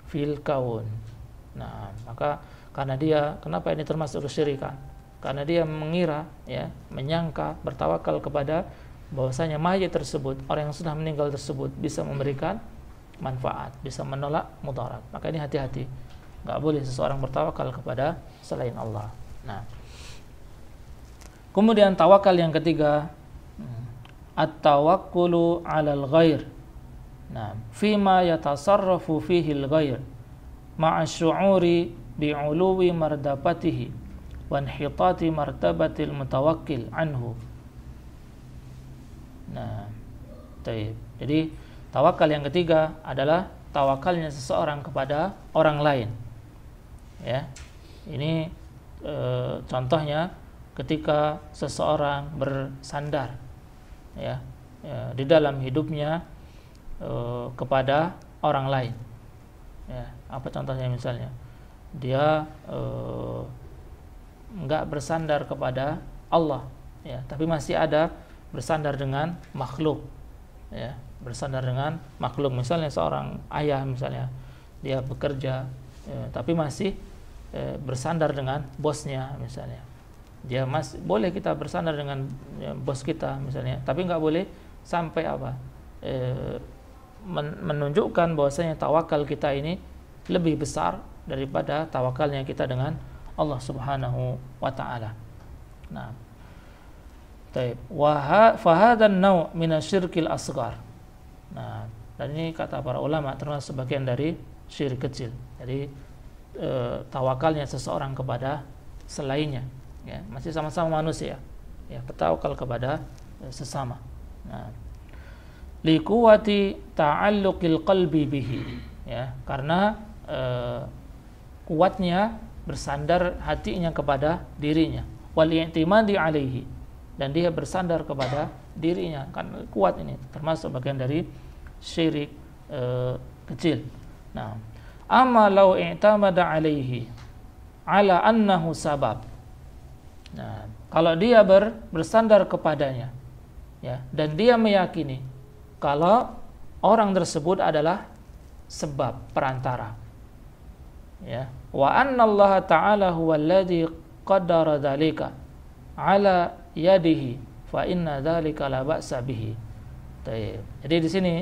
fil kaun. Nah, maka kenapa ini termasuk kesyirikan? Karena dia mengira, ya, menyangka, bertawakal kepada bahwasanya mayit tersebut, orang yang sudah meninggal tersebut bisa memberikan manfaat, bisa menolak mudarat. Maka ini hati-hati. Enggak boleh seseorang bertawakal kepada selain Allah. Nah, kemudian tawakal yang ketiga, at-tawakkulu 'alal ghair. Nah, fima yatasarrafu fihi al-ghair ma'a syu'uri bi'uluwi mardapatihi wa inhitati martabatil mutawakkil anhu. Nah, jadi tawakal yang ketiga adalah tawakalnya seseorang kepada orang lain. Ya. Ini contohnya ketika seseorang bersandar, ya, di dalam hidupnya kepada orang lain. Ya, apa contohnya misalnya? Dia enggak bersandar kepada Allah, ya, tapi masih ada bersandar dengan makhluk, ya, bersandar dengan makhluk. Misalnya seorang ayah misalnya, dia bekerja, ya, tapi masih bersandar dengan bosnya misalnya. Dia masih boleh kita bersandar dengan bos kita misalnya, tapi nggak boleh sampai menunjukkan bahwasanya tawakal kita ini lebih besar daripada tawakalnya kita dengan Allah Subhanahu wa taala. Nah, fa hadzal naw' min asyirkil asghar. Nah, dan ini kata para ulama termasuk sebagian dari syirik kecil. Jadi tawakalnya seseorang kepada selainnya, ya, masih sama-sama manusia, ya, bertawakal kepada sesama. Nah, liquwati ta'alluqil qalbi bihi, ya, karena kuatnya bersandar hatinya kepada dirinya, wal i'timadi alaihi, dan dia bersandar kepada dirinya, kan kuat. Ini termasuk bagian dari syirik kecil. Nah, amma law i'tamada alaihi ala annahu sabab. Nah, kalau dia bersandar kepadanya, ya, dan dia meyakini kalau orang tersebut adalah sebab, perantara, ya, wa anna Allah ta'ala huwallazi qaddara dzalika ala yadihi fa inna dzalika la ba'sa bihi. Jadi di sini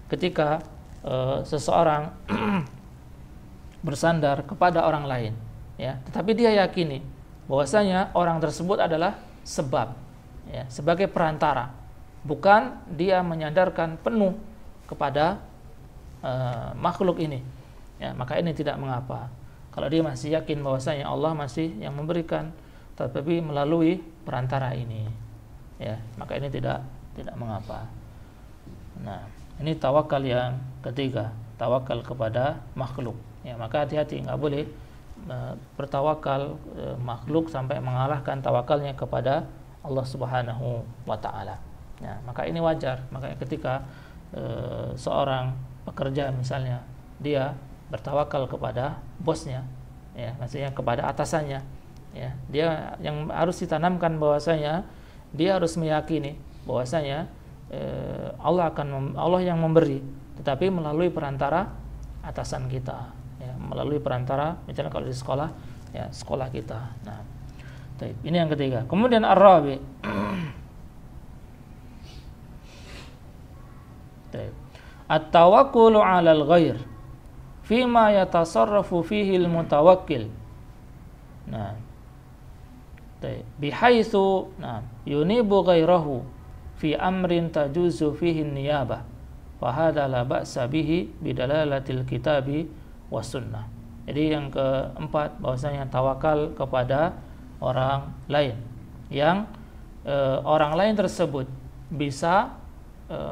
ketika seseorang bersandar kepada orang lain, ya, tetapi dia yakini bahwasanya orang tersebut adalah sebab, ya, sebagai perantara, bukan dia menyandarkan penuh kepada makhluk ini, ya, maka ini tidak mengapa. Kalau dia masih yakin bahwasanya Allah masih yang memberikan, tetapi melalui perantara ini, ya, maka ini tidak mengapa. Nah, ini tawakal yang ketiga, tawakal kepada makhluk. Ya, maka hati-hati, nggak boleh bertawakal makhluk sampai mengalahkan tawakalnya kepada Allah Subhanahu wa taala. Ya, maka ini wajar. Makanya ketika seorang pekerja misalnya, dia bertawakal kepada bosnya, ya, maksudnya kepada atasannya, ya. Dia yang harus ditanamkan bahwasanya dia harus meyakini bahwasanya Allah yang memberi, tetapi melalui perantara atasan kita, ya, melalui perantara misalnya kalau di sekolah, ya, sekolah kita. Nah, ini yang ketiga. Kemudian ar-rabi, at-tawakkulu 'alal ghair fima yatasarrafu fihi al-mutawakkil. Nah, bihaitsu yunibu ghairahu fi amrin tajuzu fihi niyabah, fa hadza la ba'sa bihi bidalalatil kitabi was sunnah. Jadi yang keempat, bahwasanya tawakal kepada orang lain yang orang lain tersebut bisa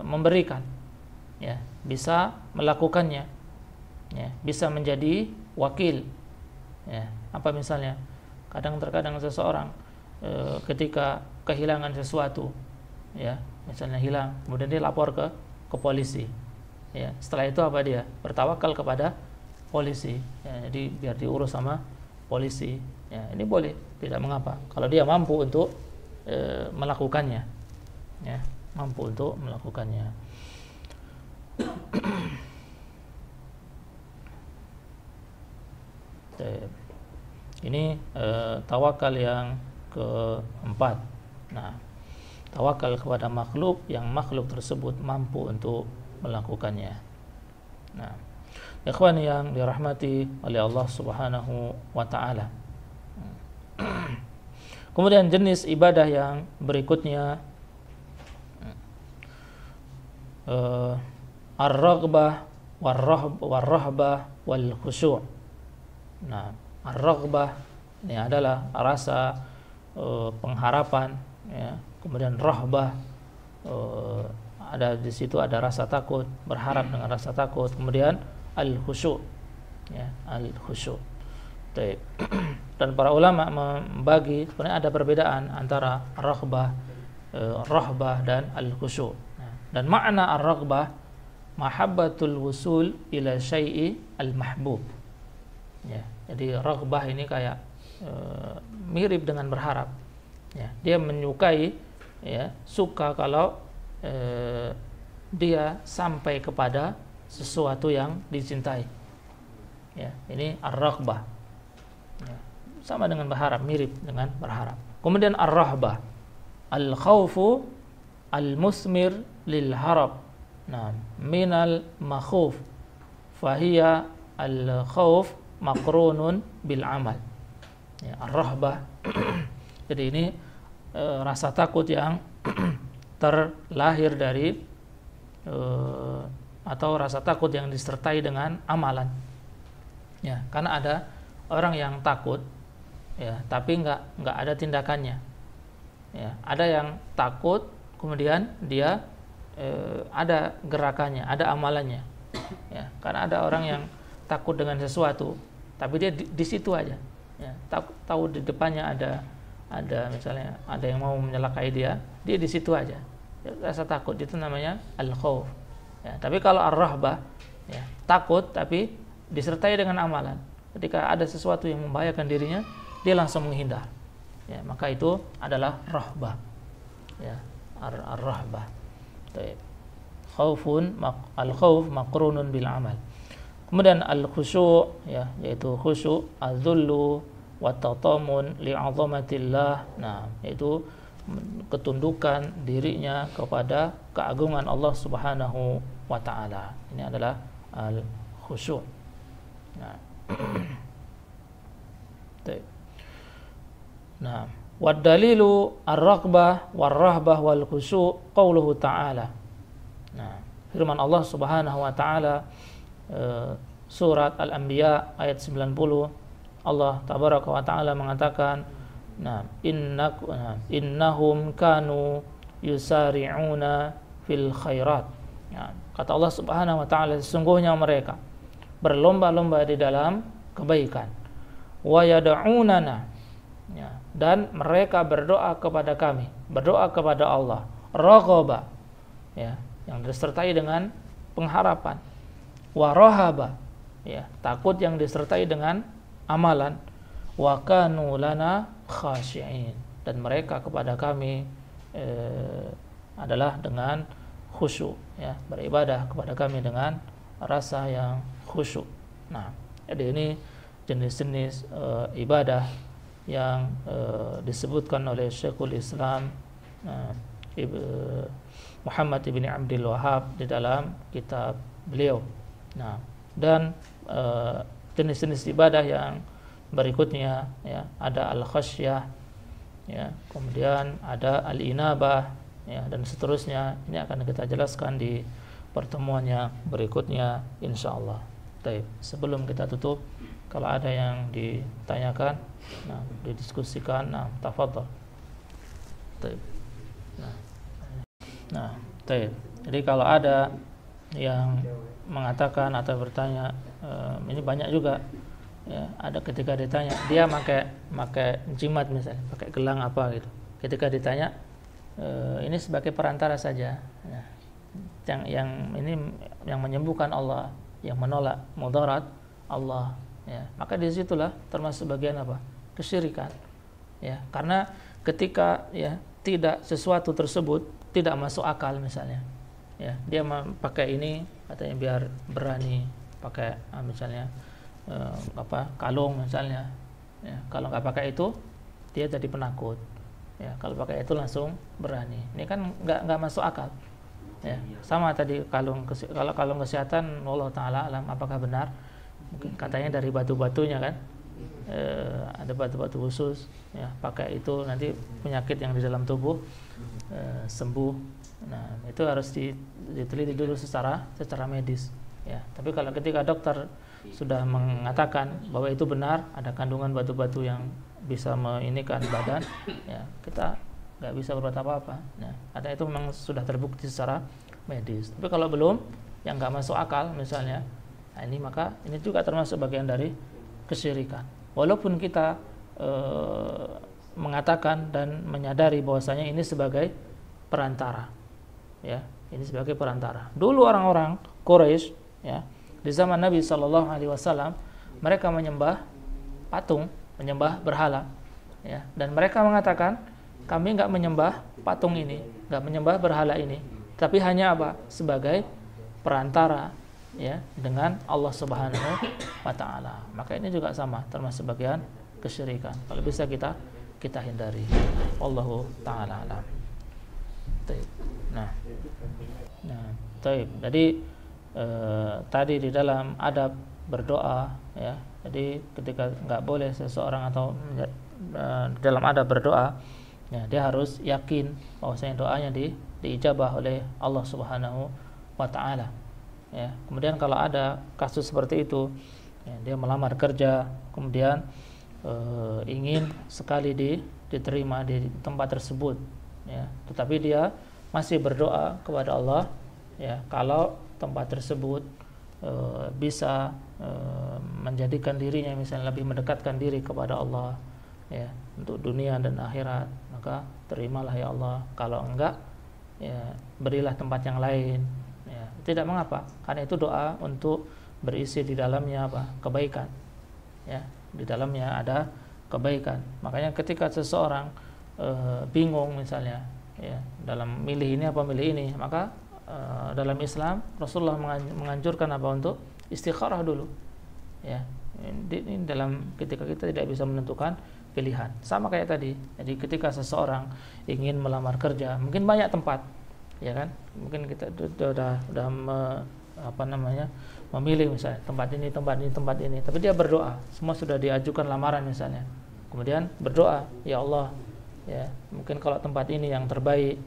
memberikan, ya, bisa melakukannya, ya, bisa menjadi wakil, ya. Apa misalnya, terkadang seseorang ketika kehilangan sesuatu, ya, misalnya hilang, kemudian dia lapor ke polisi, ya. Setelah itu apa, dia bertawakal kepada polisi, ya, jadi biar diurus sama polisi, ya. Ini boleh, tidak mengapa kalau dia mampu untuk melakukannya, ya, mampu untuk melakukannya. Ini tawakal yang keempat. Nah, tawakal kepada makhluk yang makhluk tersebut mampu untuk melakukannya. Nah, ikhwan yang dirahmati oleh Allah Subhanahu wa taala. Kemudian jenis ibadah yang berikutnya, ar-raghbah war-rahbah wal khusyu'. Nah, ar-raghbah ini adalah rasa pengharapan, ya. Kemudian rahbah, ada di situ ada rasa takut, berharap dengan rasa takut. Kemudian al-khusyu', ya, al-khusyu'. Dan para ulama membagi, sebenarnya ada perbedaan antara raghbah, rahbah dan al-khusyu'. Dan makna ar-raghbah mahabbatul wusul ila syai'i al-mahbub, ya. Jadi raghbah ini kayak mirip dengan berharap, ya. Dia menyukai, ya, suka kalau dia sampai kepada sesuatu yang dicintai, ya. Ini ar-raghbah, ya. Sama dengan berharap, mirip dengan berharap. Kemudian ar-rahbah, al-khawfu al-musmir lil harab, nah, minal makhuf, fahiya al-khawf maqrunun bil amal, ya, ar-rahbah. Jadi ini rasa takut yang terlahir dari atau rasa takut yang disertai dengan amalan, ya. Karena ada orang yang takut, ya, tapi nggak ada tindakannya, ya. Ada yang takut kemudian dia ada gerakannya, ada amalannya, ya. Karena ada orang yang takut dengan sesuatu, tapi dia di situ aja, ya. Tahu di depannya ada misalnya ada yang mau menyelakai dia di situ aja, ya, rasa takut, itu namanya al-khauf, ya. Tapi kalau ar-rahbah, ya, takut tapi disertai dengan amalan. Ketika ada sesuatu yang membahayakan dirinya, dia langsung menghindar, ya, maka itu adalah rahbah, ya, ar-rahbah. Al-khauf maqrunun bil amal. Kemudian al-khusyu', ya, yaitu khusyu', az-zullu wa tatamun li'azamatillah, nah, yaitu ketundukan dirinya kepada keagungan Allah Subhanahu wa taala. Ini adalah al-khusyu'. Nah, nah, wad dalilu ar-raghbah war-rahbah wal khusyu' qauluhu ta'ala. Nah, firman Allah Subhanahu wa taala surat Al-Anbiya ayat 90, Allah tabaraka wa taala mengatakan, nah, innahum kanu yusari'una fil khairat. Nah, kata Allah Subhanahu wa taala, sesungguhnya mereka berlomba-lomba di dalam kebaikan. Wa yad'unana, ya, dan mereka berdoa kepada kami, berdoa kepada Allah, raghaba, ya, yang disertai dengan pengharapan, wa rahaba, ya, takut yang disertai dengan amalan. Wa kanu lana khashi'in, dan mereka kepada kami adalah dengan khusyuk, ya, beribadah kepada kami dengan rasa yang khusyuk. Nah, jadi ini jenis-jenis ibadah yang disebutkan oleh Syekhul Islam Muhammad ibn Abdul Wahhab di dalam kitab beliau. Nah, dan jenis-jenis ibadah yang berikutnya, ya, ada al-khasyah, ya, kemudian ada al-inabah, ya, dan seterusnya. Ini akan kita jelaskan di pertemuan yang berikutnya insyaallah. Baik, sebelum kita tutup, kalau ada yang ditanyakan, nah, didiskusikan, nah, tafadhol. Baik. Nah, baik. Jadi kalau ada yang mengatakan atau bertanya, ini banyak juga, ya, ada ketika ditanya dia pakai jimat misalnya, pakai gelang apa gitu. Ketika ditanya, ini sebagai perantara saja, ya. Yang ini yang menyembuhkan Allah, yang menolak mudarat Allah, ya. Maka disitulah termasuk bagian apa? Kesyirikan, ya. Karena ketika, ya, tidak sesuatu tersebut tidak masuk akal misalnya, ya, dia pakai ini katanya biar berani pakai misalnya kalung misalnya, ya. Kalau nggak pakai itu dia jadi penakut, ya. Kalau pakai itu langsung berani. Ini kan nggak masuk akal, ya. Sama tadi kalau kalung kesehatan, Allah taala alam apakah benar, mungkin katanya dari batu-batunya kan, ada batu-batu khusus, ya, pakai itu nanti penyakit yang di dalam tubuh sembuh. Nah, itu harus diteliti dulu secara medis, ya. Tapi kalau ketika dokter sudah mengatakan bahwa itu benar, ada kandungan batu-batu yang bisa menginikan badan, ya, kita nggak bisa berbuat apa-apa, ya. Karena itu memang sudah terbukti secara medis. Tapi kalau belum, yang nggak masuk akal misalnya, nah ini maka ini juga termasuk bagian dari kesyirikan. Walaupun kita mengatakan dan menyadari bahwasanya ini sebagai perantara, ya, ini sebagai perantara. Dulu orang-orang Quraisy, ya, di zaman Nabi SAW, mereka menyembah patung, menyembah berhala, ya, dan mereka mengatakan kami nggak menyembah patung ini, nggak menyembah berhala ini, tapi hanya apa? Sebagai perantara, ya, dengan Allah Subhanahu wa taala. Maka ini juga sama, termasuk bagian kesyirikan. Kalau bisa kita hindari. Wallahu taala alam. Nah, jadi tadi di dalam adab berdoa, ya. Jadi ketika nggak boleh seseorang atau dalam adab berdoa, ya, dia harus yakin bahwasanya doanya diijabah oleh Allah Subhanahu wa taala, ya. Kemudian kalau ada kasus seperti itu, ya, dia melamar kerja, kemudian ingin sekali diterima di tempat tersebut, ya, tetapi dia masih berdoa kepada Allah, ya, kalau tempat tersebut bisa menjadikan dirinya misalnya lebih mendekatkan diri kepada Allah, ya, untuk dunia dan akhirat, maka terimalah ya Allah. Kalau enggak, ya, berilah tempat yang lain, ya. Tidak mengapa, karena itu doa untuk berisi di dalamnya apa? Kebaikan, ya, di dalamnya ada kebaikan. Makanya ketika seseorang bingung misalnya, ya, dalam milih ini apa milih ini, maka dalam Islam Rasulullah menganjurkan apa? Untuk istikharah dulu, ya. Ini dalam ketika kita tidak bisa menentukan pilihan, sama kayak tadi. Jadi ketika seseorang ingin melamar kerja, mungkin banyak tempat, ya kan, mungkin kita sudah memilih misalnya tempat ini, tapi dia berdoa, semua sudah diajukan lamaran misalnya, kemudian berdoa, ya Allah, ya, mungkin kalau tempat ini yang terbaik,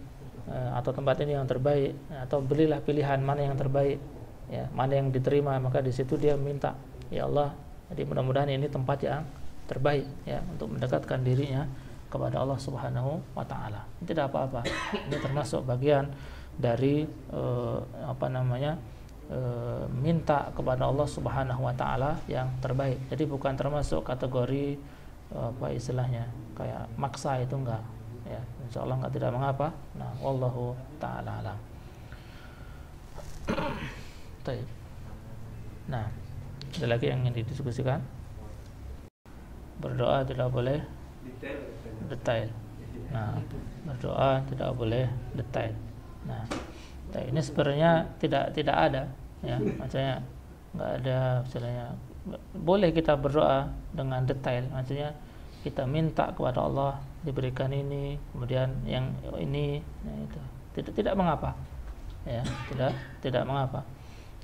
atau tempat ini yang terbaik, atau berilah pilihan mana yang terbaik, ya, mana yang diterima, maka di situ dia minta, ya Allah, jadi mudah-mudahan ini tempat yang terbaik, ya, untuk mendekatkan dirinya kepada Allah Subhanahu wa taala. Tidak apa-apa. Ini termasuk bagian dari minta kepada Allah Subhanahu wa taala yang terbaik. Jadi bukan termasuk kategori istilahnya kayak maksa, itu enggak, ya. Insyaallah enggak, tidak mengapa. Nah, wallahu taala alam. Nah, Ada lagi yang ingin didiskusikan? Berdoa tidak boleh detail. Nah, berdoa tidak boleh detail. Nah, ini sebenarnya tidak ada, ya, maksudnya nggak ada istilahnya. Boleh kita berdoa dengan detail, maksudnya kita minta kepada Allah diberikan ini, kemudian yang ini, nah itu tidak mengapa, ya, tidak mengapa,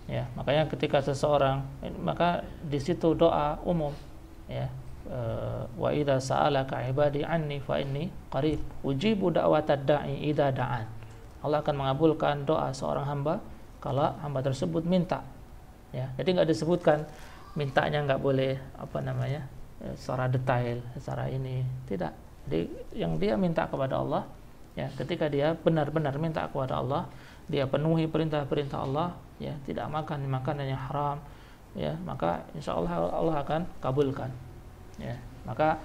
ya. Makanya ketika seseorang, maka di situ doa umum, ya. Wa idza sa'alaka 'ibadi 'anni fa inni qarib ujibu da'watad da'i idza da'an. Allah akan mengabulkan doa seorang hamba kalau hamba tersebut minta, ya. Jadi enggak disebutkan mintanya enggak boleh secara detail, secara ini, tidak. Jadi yang dia minta kepada Allah, ya, ketika dia benar-benar minta kepada Allah, dia penuhi perintah-perintah Allah, ya, tidak makan makanan yang haram, ya, maka insyaallah Allah akan kabulkan. Ya, maka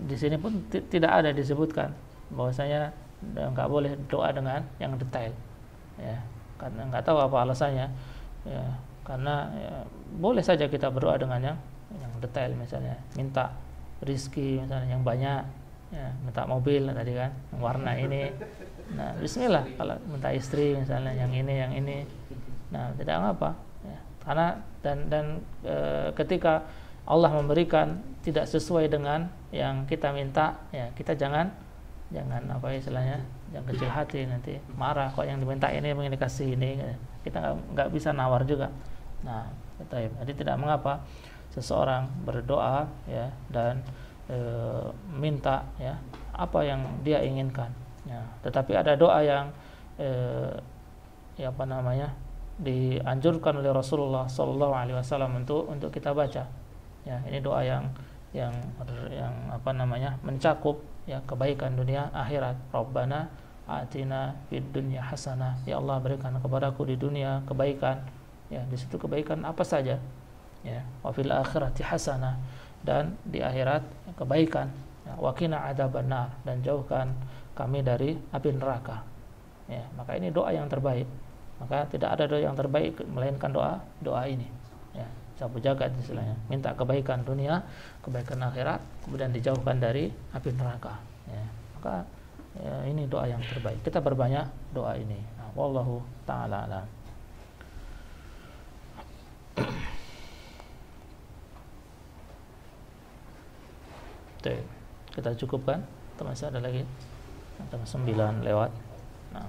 di sini pun tidak ada disebutkan bahwasanya nggak boleh doa dengan yang detail, ya, karena nggak tahu apa alasannya, ya, karena ya, boleh saja kita berdoa dengan yang detail, misalnya minta rizki misalnya yang banyak, ya, minta mobil tadi kan yang warna ini, nah bismillah. Kalau minta istri misalnya yang ini, nah tidak apa, ya, karena dan ketika Allah memberikan tidak sesuai dengan yang kita minta, ya, kita jangan apa istilahnya, jangan kecil hati, nanti marah kok yang diminta ini pengen dikasih ini, kita nggak bisa nawar juga. Nah, jadi tidak mengapa seseorang berdoa, ya, dan minta, ya, apa yang dia inginkan, ya. Tetapi ada doa yang dianjurkan oleh Rasulullah SAW untuk kita baca. Ya, ini doa yang mencakup, ya, kebaikan dunia akhirat. Rabbana atina fid dunya hasanah. Ya Allah, berikan kepadaku di dunia kebaikan. Ya, di situ kebaikan apa saja. Ya, wa fil akhirati hasanah, dan di akhirat kebaikan. Ya, wa qina adzabannar, dan jauhkan kami dari api neraka. Ya, maka ini doa yang terbaik. Maka tidak ada doa yang terbaik melainkan doa ini. Ya, sabu jagat istilahnya, minta kebaikan dunia, kebaikan akhirat, kemudian dijauhkan dari api neraka, ya. Maka ya, ini doa yang terbaik. Kita berbanyak doa ini. Nah, wallahu taala alam. Kita cukupkan atau masih ada lagi? Tanggal 9 lewat. Nah,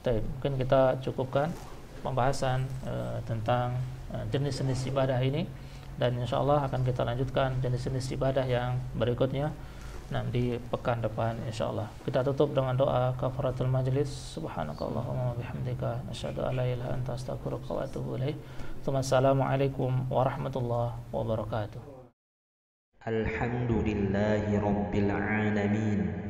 mungkin kita cukupkan pembahasan tentang jenis-jenis ibadah ini, dan insyaallah akan kita lanjutkan jenis-jenis ibadah yang berikutnya nanti pekan depan insyaallah. Kita tutup dengan doa kafaratul majlis. Subhanakallahumma wa bihamdika asyhadu an la ilaha illa anta astaghfiruka wa atubu ilaik. Assalamualaikum warahmatullahi wabarakatuh. Alhamdulillahi rabbil alamin.